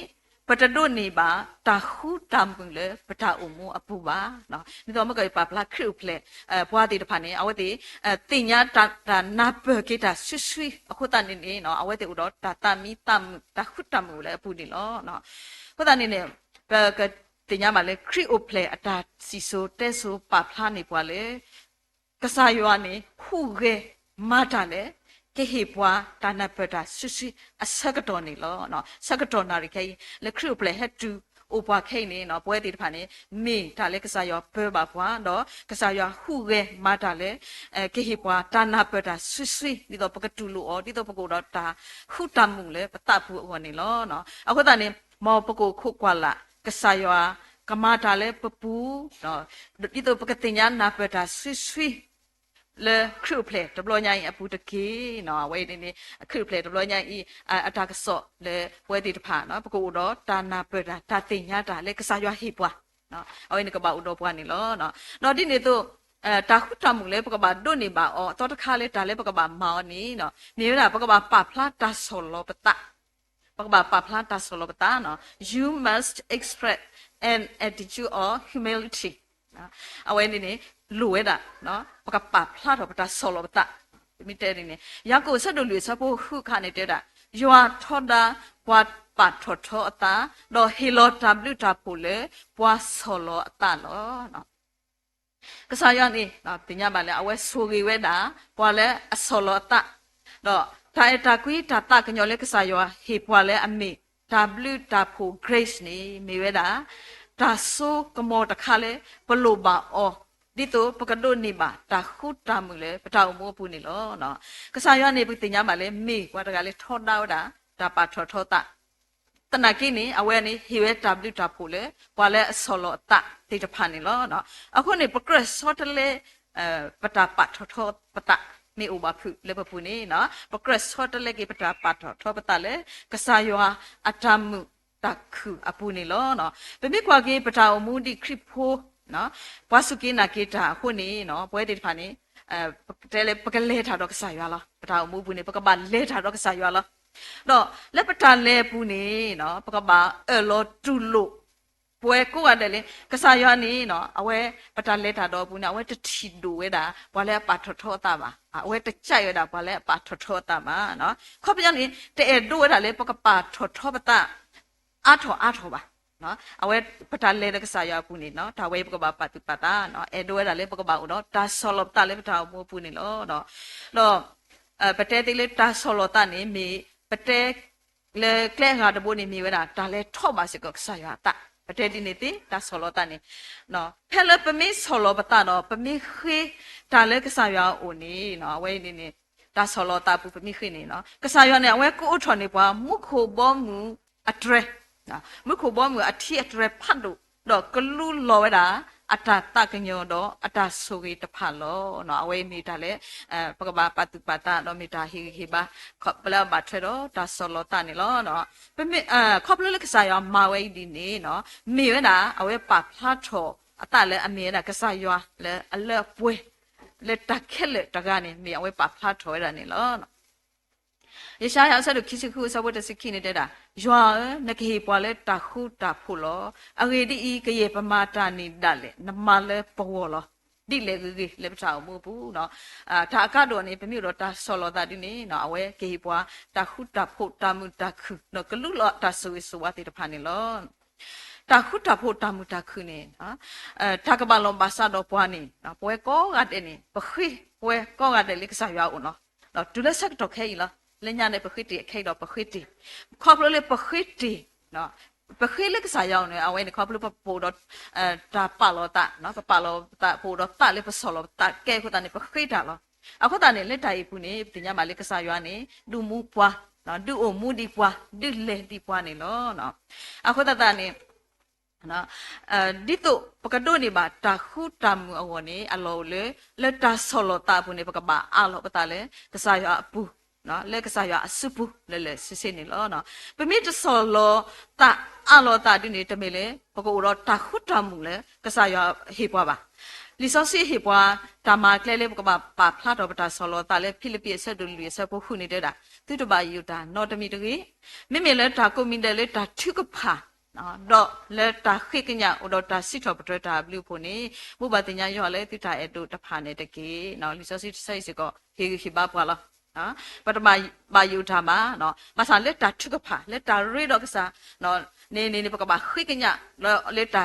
ပတဒိုနေပါတာခုတမ်ပုလေပတာအမှုအပူပါနော်ဒီတော့မကပါပလာခရုဖလေဘွားတီတဖာနေအဝဲတီတင်ညာတာနာပကေတာဆွအခုတနေနေနော်အဝဲတီဥတော့တာမီတမ်တာခုတမ်မှုလေအပူနေလို့နော်ခုတနေနေကတင်ညာမလေခရုဖလေအတာစီဆိုတဲဆိုပါဖလာနေပွားလေကစားရွာနေခုရဲမာတာလေကေဟေပွားတာနာပတာဆွအစကတော်နေလို့နော်စကတော်နာရီခဲလေခရုပလေဟက်တူအိုပွားခဲနေနော်ပွဲတီတဖာနေမေဒါလေကစားရွာပဲပါပွားနော်ကစားရွာခုရဲမာတာလေကေဟေပွားတာနာပတာဆွဒီတော့ပကတူလို့အော်ဒီတော့ပကောတော့တာခုတမှုလေပတဘူးဟောနေလို့နော်အခုတည်းမောပကိုခုကွာလာကစားရွာကမာတာလေပပူနော်ဒီတော့ပကတင်ညာနာပတာဆွလေခရုပလေတဘလညာအပူတကေနော်ဝဲနေခရုပလေတဘလညာအတာကဆော့လေဝဲဒီတဖာနော်ပကူတော့တာနာပတာတာတင်ညာတာလေကစားရွာဟိပွားနော်အဝဲနေကပါဥတော့ပွားနေလောနော်ဒီနေတော့တာခုတမှုလေပကပါဒုနေပါအောတော့တခါလေတာလေပကပါမောင်းနေနော်မြေလာပကပါပဖလာတာဆောလောပတာပကပါပဖလာတာဆောလောပတာနော် you must express an attitude of humility အဝဲနေ လူဝဲတာနော်ပကပါဖလာတော့ပတာဆောလောပတာမိတဲနေရကိုဆက်တို့လူစဖို့ခုခနေတဲ့တာယွာထောတာဘွာပတ်ထောထောအတာတော့ဟီလိုဝတာပိုလေဘွာဆောလောအတာလောနော်ကစားရနေနော်တင်ညပါလေအဝဲဆူရီဝဲတာဘွာလေအဆောလောအတာတော့တာအတာကွီတာတာကညောလေကစားရဟေဘွာလေအမေW တာဖို grace နေမိဝဲတာဒါဆိုကမောတခါလေဘလို့ပါအော်ဒီတော့ပကဒိုနေပါတာခုတာမှုလေပတောင်မိုးပူနေလောနော်ကစားရနေပြီတင်ညပါလေမေကွာတကလေထောတာဒါပါထောတာတနကိနေအဝဲနေဟီဝဲ W တာဖိုလေဘွာလေအဆောလောတာတိတဖာနေလောနော်အခုနေ progress ဆောတလေပတာပတ်ထောပတာမေဥပါဖုလေပပူနေနော် progress ဆောတလေကေပတာပတ်ထောပတာလေကစားရအတမှုတခုအပူနေလောနော်ပမိကွာကေပတာအမှုဒီခရစ်ဖိုနော်ဘွာစုကိနာကေတာခုနေနော်ပွဲတိတဖာနေတဲလေပကလေထားတော့ကစားရလားပတာအမှုပူနေပကပါလေထားတော့ကစားရလားတော့လက်ပတာလေပူနေနော်ပကပါလောတူလို့ပွဲကိုရတယ်လေကစားရနေနော်အဝဲပတာလေထားတော့ပူနေအဝဲတတီဒူဝဲတာဘာလဲပါထောတာပါအဝဲတကြိုက်ရတာဘာလဲပါထောတာပါနော်ခေါပကြနေတဲဒူဝဲတာလေပကပါထောပတာအထောပါနော်အဝဲပတာလေကစားရပူနေနော်ဒါဝဲပကပါပတုပတာနော်အဲဒူဝဲတာလေပကပါဦးနော်ဒါဆောလပတာလေပတာမိုးပူနေလို့နော်တော့ပတဲတိလေဒါဆောလတာနေမီပတဲလေကလဲငါတဘိုးနေမိဝဲတာဒါလဲထော့ပါစကဆာရတာပတဲဒီနေတိဒါဆောလောတာနေနော်ဖဲလပမီဆောလောပတာနော်ပမီခေဒါလဲကဆာရအိုနေနော်အဝဲနေဒါဆောလောတာပူပမီခေနေနော်ကဆာရနေအဝဲကိုအထော်နေပွားမုခိုဘောမူအဒရက်နော်မုခိုဘောမူအထီအဒရက်ဖတ်လို့တော့ကလူလောဝဲတာအတာတကညောတော့အတာဆိုရီတဖတ်လောနော်အဝဲမိတာလေပကဘာပတုပတာတော့မိတာဟီဘာခေါပလာဘတ်ထဲတော့ဒါဆောလောတာနေလောနော်ပမေခေါပလလကစားရမာဝဲဒီနေနော်မိဝဲတာအဝဲပါဖလာထောအတာလေအမေတာကစားရလေအလက်ပွဲလေတခဲလေတကနေမိအဝဲပါဖလာထောရနေလောနော်ယေရှာယအဆက်တို့ခိစခုစဘတ်စခိနေတဲ့တာယွာနကေပွာလဲတခုတဖုလောအဂေဒီဤကရေပမာတာနေတာလေနမလဲပေါ်လောဒီလေကြီးလေပချောင်းမဘူးနော်ဒါအကတော့နေပမြို့တော့တာဆောလောတာဒီနေနော်အဝဲကေပွာတခုတဖုတမှုတခုနော်ကလူလောတာဆွေဆွာတိတဖာနေလောတခုတဖုတမှုတခုနေနော်တကဘာလုံးဘာသာတော့ပွားနေနော်ပွဲကောကတဲ့နေပခိပွဲကောကတဲ့လေကစားရအောင်နော်ဒူလက်ဆက်တော့ခဲလားလညာနဲ့ပခိတိခိုက်တော့ပခိတိခေါပလို့လေပခိတိနော်ပခိလေကစားရအောင်နေအဝဲနေခေါပလို့ပို့တော့ဒါပါလောတာနော်ပါလောတာပို့တော့တာလေပစောလောတာကဲခုတန်နေပခိတာလောအခုတန်နေလက်တိုင်ပူနေတင်ညမှာလေကစားရွာနေလူမှုပွားနော်ဒူအိုမူဒီပွားဒူလေဒီပွားနေလောနော်အခုတန်နေနော်ဒီတော့ပကဒိုနေပါတာခုတမ်အဝနေအလောလေလက်တာဆောလောတာပူနေပကပါအလောပတာလေကစားရွာပူနော်လက်ကစားရအစုပူလဲစစ်စစ်နေလောနော်ပမိတဆောလောတာအလောတာဒီနေတမေလေဘကိုတော့တခုတမှုလဲကစားရဟေပွားပါလီဆောစီဟေပွားတာမာကလဲလေဘကပါဖလာတော့ပတာဆောလောတာလဲဖိလိပိဆက်ဒူလူဆက်ဖို့ခုနေတဲ့တာသူတပါယူတာနော်တမီတကြီးမိမိလဲတာကိုမင်တယ်လဲတာထုကဖာနော်တော့လဲတာခိကညာတော့တာစစ်တော်ပထတာဘလူဖို့နေဘုဘာတင်ညာရောလဲသူတာအဲ့တို့တဖာနေတကြီးနော်လီဆောစီစိတ်စကောဟေဘာပွားလားနော်ပထမဘာယူထားမှာနော်မဆာလက်တာထုကဖာလက်တာရေတော့ကစားနော်နေပကပါခိကညာလက်တာ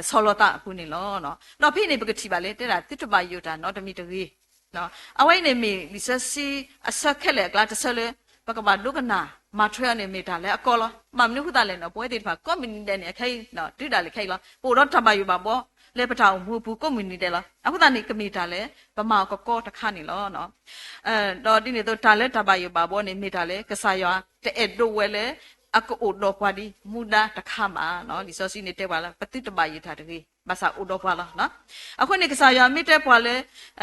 ဆောလောတာအခုနေလောနော်ဖိနေပကတိပါလေတဲ့တာတစ်တပါယူတာနော်တမီတကြီးနော်အဝိုင်းနေမီလီဆစီအဆက်ခက်လေကလာတဆလေပကပါဒုကနာမထွေးနေမိတာလေအကောလောမမနုခုတာလေနော်ပွဲတိဖာကွန်မြူနီတဲ့နေခိုင်နော်တိတာလေခိုင်လောပိုတော့တပါယူပါပေါ့လေပထောင်မူဘူးကွန်မြူနီတဲ့လားအခုတန်နေကမီတာလေဗမာကောတခါနေလောနော်တော့ဒီနေတော့တာလေတပါယူပါပေါ့နေမိတာလေကစားရတဲ့ဒိုဝဲလေအကိုတော့ပွားဒီမူဒါတခါမှာနော်ဒီစောစီနေတဲ့ပါလားပတိတပါယူထားတကြီးမဆာအိုတော့ပွားလားနော်အခုနေကစားရမိတဲ့ပွားလေ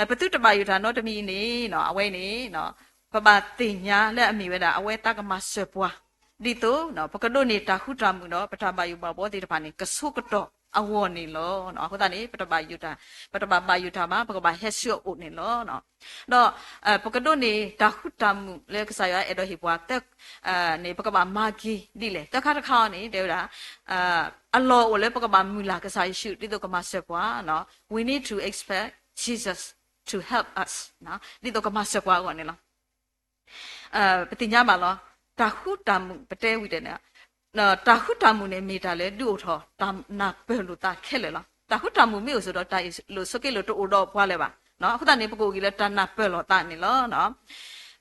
ပတိတပါယူထားနော်တမီနေနော်အဝဲနေနော်ပပတင်ညာလက်အမိဝဲတာအဝဲတကမဆွပွားဒီတော့နော်ပကဒိုနေတာခုတမှုနော်ပထမယူပါဘောဒီတပါနေကဆုကတော့အဝေါ်နေလောနော်အခုတည်းပထမယူတာပါယူတာမှာပကပါဟက်ဆွအိုနေလောနော်တော့ပကဒိုနေတာခုတမှုလဲကစားရအဲ့တော့ဟိပွားတက်နေပကပါမာဂီဒီလေတခါတခါနေတဲ့တာအလောကိုလဲပကပါမူလာကစားရှုဒီတော့ကမဆက်ပွားနော် we need to expect Jesus to help us နော်ဒီတော့ကမဆက်ပွားကောနေလားပတိညာမှာလောတာခုတမှုပတဲဝိတယ်နော်တာခုတမှုနဲ့မိတာလေတို့ထောတာနာပဲလို့တာခဲလေလားတာခုတမှုမျိုးဆိုတော့တာလို့စကေလို့တို့တော့ပွားလဲပါနော်အခုတည်းနေပကိုကြီးလဲတာနာပဲလို့တာနေလောနော်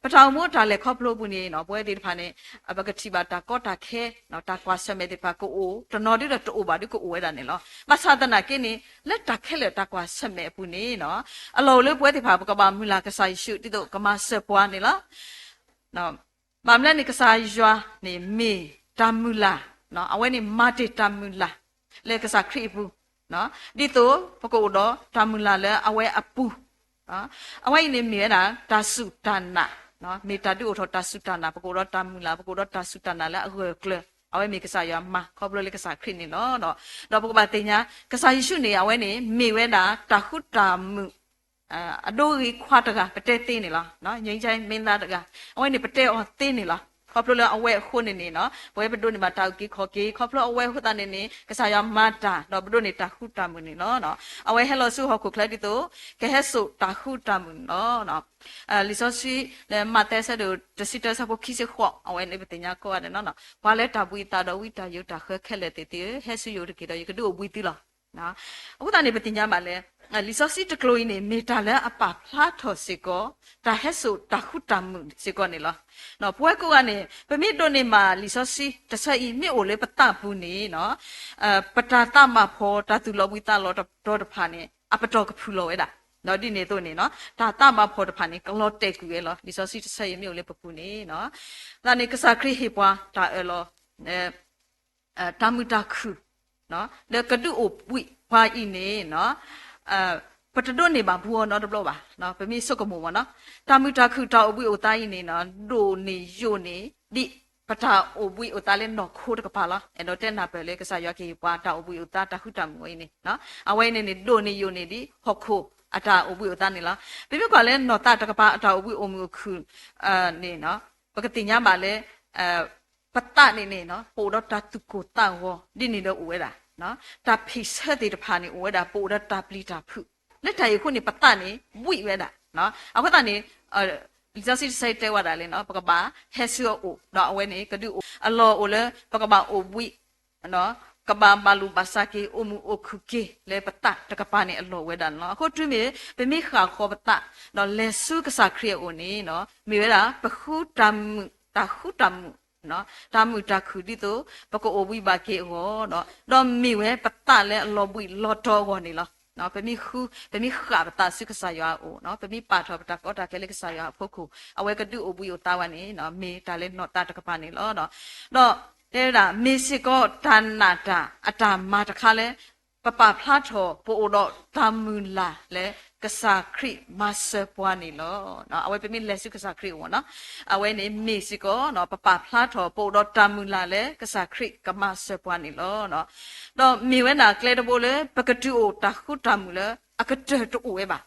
ပထောင်မို့ဒါလေခေါပလို့ဘူးနေနော်ပွဲဒီတဖာနေအပကတိပါတာကောတာခဲနော်တာကွာဆမဲဒီပါကိုအိုတနော်ဒီတော့တိုးပါဒီကိုအိုဝဲတာနေလောမဆာတနာကင်းနေလက်တာခဲလေတာကွာဆမဲဘူးနေနော်အလောလေးပွဲဒီဖာကဘာမူလာကဆိုင်ရှုဒီတော့ကမဆက်ပွားနေလားနော်မမလည်းနေကစားရွာနေမေတာမူလာနော်အဝဲနေမာတီတာမူလာလေကစားခရီဘူးနော်ဒီတော့ပကိုတော့တာမူလာလဲအဝဲအပူနော်အဝဲနေမြေတာတာစုတနာနော်မေတာတူထောတာစုတနာပကိုတော့တာမူလာပကိုတော့တာစုတနာလဲအဝဲကလအဝဲမေကစားရွာမှာခေါပလို့လေကစားခရီနေနော်တော့ပကိုပါတင်ညာကစားရှုနေအဝဲနေမေဝဲတာတာခုတာမူအဒိုကြီးခွာတကပတဲတင်းနေလားနော်ငိမ့်ချိုင်းမင်းသားတကအဝဲနေပတဲအော်တင်းနေလားခေါပလို့အဝဲခုနေနေနော်ဘွဲပဒိုနေမှာတောက်ကြီးခေါ်ကြီးခေါပလို့အဝဲဟိုတာနေနေကစားရမတာတော့ပဒိုနေတာခုတာမနေနော်အဝဲဟဲလိုဆူဟောက်ကိုကလဒီတိုကဟဲဆူတာခုတာမနော်လီဆိုစီလေမတဲဆဒိုတစီတဆပ်ခိစခေါအဝဲနေပတင်ညာကိုရတယ်နော်ဘာလဲတာပွီတာတော့ဝီတာယုတာခဲခဲလက်တေတေဟဲဆူယုတကေတော့ယကဒိုဝီတီလားနော်အခုတန်နေပတင်ညာမှာလဲလီဆိုစီတကလိုင်းနေမေတာလဲအပဖလာထော်စီကိုတာဟဲဆူတာခုတာမစီကိုနေလားနော်ပွဲကိုကနေပမိတို့နေမှာလီဆိုစီတဆက်ဤမြစ်အိုလေးပတဘူးနေနော်ပတာတမဖောတာသူလောဝိတာလောတော့တဖာနေအပတော်ကဖူလောဝဲတာနော်ဒီနေတို့နေနော်ဒါတမဖောတဖာနေကလောတက်ကူရဲ့လောလီဆိုစီတဆက်ဤမြစ်အိုလေးပပူနေနော်ဒါနေကစားခရီဟေပွားဒါလောတာမူတာခုနော်လေကဒူအိုပွိဖွာဤနေနော်ပတဒိုနေပါဘူနော်တဘလို့ပါနော်ပမိစုကမောနော်တာမူတာခုတာအပွိအိုတိုင်းနေနော်ဒိုနေယိုနေဒီပတာအိုပွိအိုတာလဲနော်ခိုးတကပါလားအဲ့တော့တဲ့နာပဲလေကစားရကေပွားတာအိုပွိအိုတာတခုတမွေးနေနော်အဝဲနေနေဒိုနေယိုနေဒီဟော့ခိုးအတာအိုပွိအိုတာနေလားပြပြကလည်းနော်တာတကပါအတာအိုပွိအိုမျိုးခုနေနော်ပကတိညာပါလဲပတနေနေနော်ပိုတော့တာတုကိုတာဝဒီနေတော့ဝဲတာနော်တာဖိဆက်တဲ့တဖာနေဝဲတာပိုတော့တာပလီတာဖုလက်တိုင်ခုနေပတနေဝိဝဲတာနော်အခုတနေလီဇာစီစိုက်တဲဝတာလေနော်ပကပါဟက်ဆီယိုအိုနော်အဝဲနေကဒူအလောအိုလေပကပါအိုဝိနော်ကဘာမလူဘာစာကေအိုမူအိုခုကေလေပတတကပါနေအလောဝဲတာနော်အခုတွမေပမိခါခေါ်ပတနော်လေဆုကစားခရီအိုနေနော်မိဝဲတာပခုတမ်တာခုတမ်နော်တာမူတာခုဒီတော့ပကိုအိုဝိဘာကေဟောနော်တော့မိဝဲပတလဲအလောဝိလောတော်ကောနေလားနော်ပမိခါပတာစုကစားရအိုနော်ပမိပါထောပတာကောတာကဲလေကစားရဖို့ခုအဝဲကဒူအိုဘူးယတာဝနေနော်မေတာလဲနော်တာတကပါနေလောနော်တဲ့တာမေစစ်ကောဒါနာတာအတာမာတခါလဲပပဖလာထောပိုတော့တာမူလာလဲကစားခရီမဆပွားနေလောနော်အဝဲပမိလက်စုကစားခရီဝနော်အဝဲနေမေစစ်ကောနော်ပပဖလာထောပိုတော့တာမူလာလဲကစားခရီကမဆပွားနေလောနော်တော့မိဝဲနာကလေတဘိုလေပကတူအိုတာခုတာမူလဲအကတဲတူဝဲပါ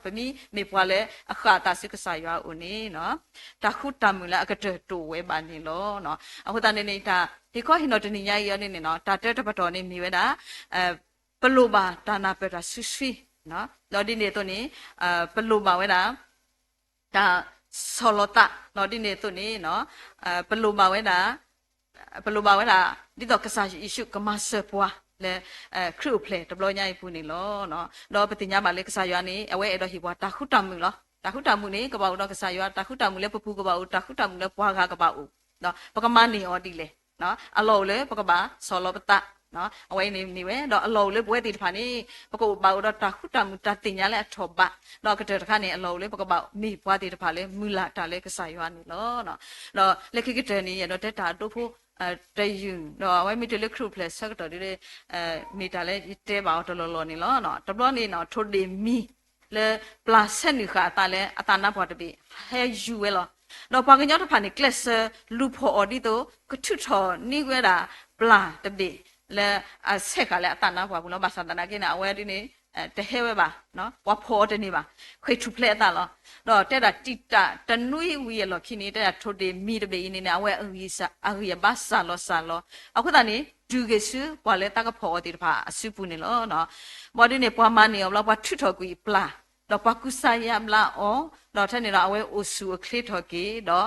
ပမိမေပွားလဲအခါတာစုကစားရွာဦးနေနော်တာခုတာမူလဲအကတဲတူဝဲပါနေလောနော်အခုတန်နေတာဒီခေါဟိနောတနိညာရနေနော်တာတဲတပတော်နေမိဝဲတာပလိုပါတာနာပတာဆွဆွီနော်လော်ဒီနေတော့နေပလိုပါဝဲတာဒါဆောလတာလော်ဒီနေတော့နေနော်ပလိုပါဝဲတာဒီတော့ကစားယေရှုကမဆပွားလေခရုဖလေတဘလညိုင်ပူနေလောနော်တော့ပတိညာမလေးကစားရွာနေအဝဲအဲ့တော့ဟိဘွာတာခုတမှုလောတာခုတမှုနေကပောက်တော့ကစားရွာတာခုတမှုလေပပူကပောက်တာခုတမှုလေပွားကားကပောက်နော်ပကမနေအော်ဒီလေနော်အလောလေပကပါဆောလပတာနော်အဝဲနေဝဲတော့အလောလေဘွဲတီတဖာနေပကောပောက်တော့တာခုတမှုတာတင်ညာလေအထောပတော့ကတဲ့တခါနေအလောလေပကပောက်မိဘွားတီတဖာလေမူလာတာလေကစားရွာနေလောနော်တော့လက်ခိကတဲ့နေရတော့တက်တာတို့ဖို့တယူတော့ဝိုင်းမီတလက်ခရုပလက်ဆက်တော့ဒီမီတာလဲတဲပါတော့လောနေလောနော်တဘလနေနော်ထိုဒီမီလေပလာဆက်နီခါတာလဲအတနာပေါ်တပြီဟဲယူဝဲလောတော့ပါကညောတဖာနေကလစ်လူဖို့အော်ဒီတော့ကထုထောနေွဲတာပလာတပြီလေအဆက်ကလည်းအတနာပေါ်ဘူးလောဘာသာတနာကိနေအဝဲဒီနေတဟဲဝဲပါနော်ဝါဖို့တနေပါခွေထုဖလက်တာလောတော့တဲ့တာတိတာတနွေဝီရလောခိနေတဲ့ထိုဒီမီတပေနေနေအဝဲအဝီစာအဝီဘာစာလောအခုတည်းဒူကေစုပေါ်လေတကဖို့ဒီတဖာအစုပူနေလောနော်မော်ဒီနေပွားမနေအောင်လောက်ပွားထွထော်ကွီပလာ တော့ပကုစာယမလာအောတော့ထနေတော့အဝဲအိုဆူအခလစ်ထော်ကေတော့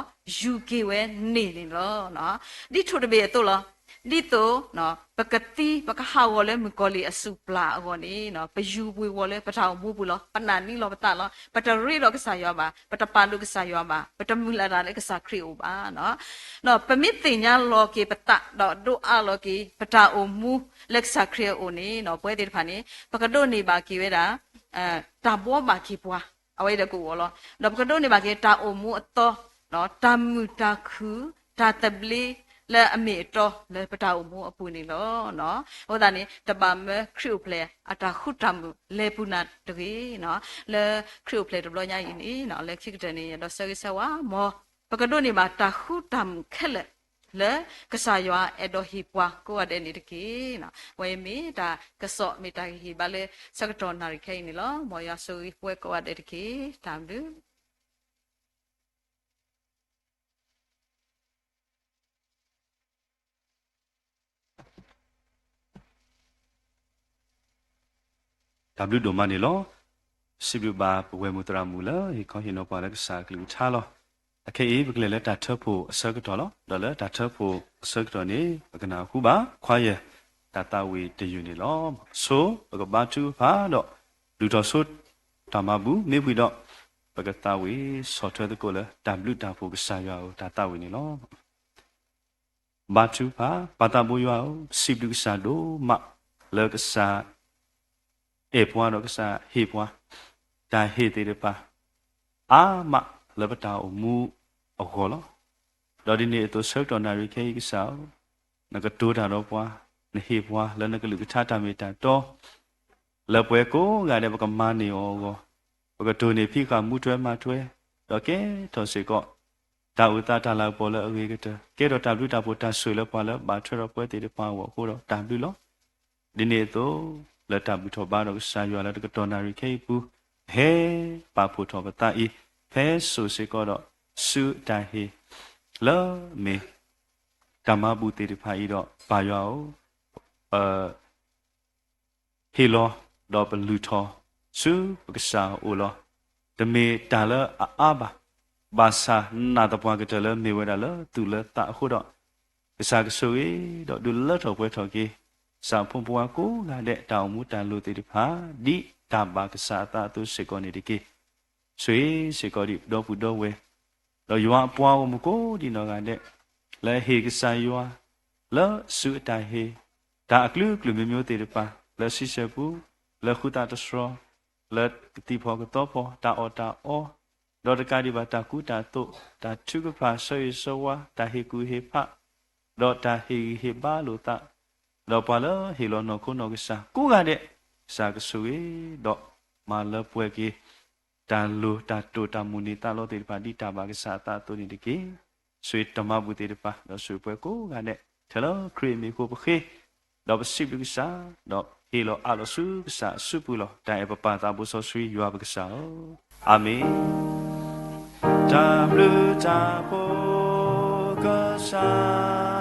UK ဝဲနေနေလောနော်ဒီထိုတဘေတော့လောဒီတော့နော်ပကတိပကဟာဝလဲမကောလီအစုပလာအောနေနော်ပယူပွေဝလဲပထောင်မှုဘူးလောပနာနီလောပတလောပတရီလောကစားရောပါပတပါလုကစားရောပါပတမူလာတာလဲကစားခရီအိုပါနော်ပမစ်တင်ညာလောကေပတတော့ဒိုအလောကေပတာအိုမူလက်စားခရီအိုနေနော်ပွဲတဲ့ဖာနေပကဒိုနေပါကေဝဲတာတာဘောပါကေပွားအဝဲတကူလောနော်ပကဒိုနေပါကေတာအိုမူအတော်နော်တာမူတာခူတာတဘလီလဲအမေတော့လဲပတာအမှုအပူနေလောနော်ဟိုဒါနေတပါမခရုပလေအတာခုတမှုလဲပူနာတကြီးနော်လဲခရုပလေတဘလညာရင်နီနော်လဲခိကတနေရတော့ဆရဆဝါမောပကဒိုနေမှာတာခုတမှုခက်လက်လဲကစားရွာအဒိုဟီပွားကိုရတဲ့နေတကြီးနော်ဝဲမီဒါကစော့မီတာဟီဘာလဲစကတော်နာရခိုင်နေလောမောရဆူပွဲကိုရတဲ့တကြီးတမ်လူဒါဘလူဒိုမနီလောစီဘလူဘာပဝဲမူတရာမူလာဟေခေါဟီနောပါလက်စာကလူချာလောအခေအေးပကလေလက်တာထဖို့အစကတော်လောဒေါ်လာတာထဖို့အစကတော်နေပကနာခုပါခွာရဲတာတာဝေတယူနေလောဆိုပကဘာတူဖာတော့လူတော်ဆုတမဘူးမေပွေတော့ပကတာဝေဆော့ထွဲတကိုလေဒါဘလူတာဖို့ကစားရောတာတာဝေနေလောဘာတူဖာပတာဘူယောစီဘလူကစားတော့မလောကစားเอပွားတော့ကစားဟေပွားဒါဟေသေးတယ်ပါအာမလဘတာအမှုအခေါ်လောဒေါ်ဒီနေတော့ဆောက်တော်နာရီခေကစားနကတိုးတာတော့ပွားနဟေပွားလနကလူကထားတာမီတာတော့လပွဲကိုငါတဲ့ဘကမနေရောဘကတိုးနေဖိကမှုတွဲမှတွဲတော့ကဲတော်စေကောဒါဥတာတာလာပေါ်လဲအဝေးကတကဲတော့တာလူတာပေါ်တာဆွေလဲပွားလဲဘာထွဲတော့ပွဲသေးတယ်ပွားဝကိုတော့တာလူလောဒီနေတော့လက်တဘူထောဘာတော့ဆာရွာလက်တကတော်နာရီခေပူဟဲပါဖူထောပတာဤဖဲဆူစေကောတော့စုတိုင်ဟေလောမေဓမ္မဘူတေတဖာဤတော့ဘာရွာဟေလောတော့ဘလူထောစုပကစားအိုလောတမေတာလအာဘာစာနာတပွားကတလမေဝဒါလတူလတာခုတော့ကစားကဆူရီတော့ဒူလထောပွဲထောကေစာဖုံပွားကိုငါတဲ့တောင်မူတန်လို့တေတဖာဒီတဘာကစားတာသူစေကောနေတကေဆွေစေကောဒီတော့ဘူးတော့ဝဲတော့ရွာပွားမကိုဒီနော်ကတဲ့လဲဟေကစားရွာလဲစုတိုင်ဟေဒါအကလူကလူမျိုးတေတပါလဲစီစေဘူးလဲခုတာတစရောလဲတီဖောကတော့ဖောတာအောတော့တကဒီဘာတာကူတာတော့တာထုကဖာဆွေဆိုဝါတာဟေကူဟေဖတော့တာဟေဘာလို့တာတော့ပါလားဟီလောနောခုနောကစားကိုကတဲ့စားကဆူရီတော့မာလပွဲကြီးတန်လူတတူတမူနီတလို့တေပါဒီတာဘာကစားတာတူနေတကေဆွေတမဘူးတေပါတော့ဆွေပွဲကိုကတဲ့ထလောခရီမီကိုပခေတော့ပစိဘကစားတော့ဟီလောအလောစုကစားစုပူလောတိုင်ပပတာဘူးဆိုဆွေရွာဘကစားအာမင်တာဘလူတာဘောကစား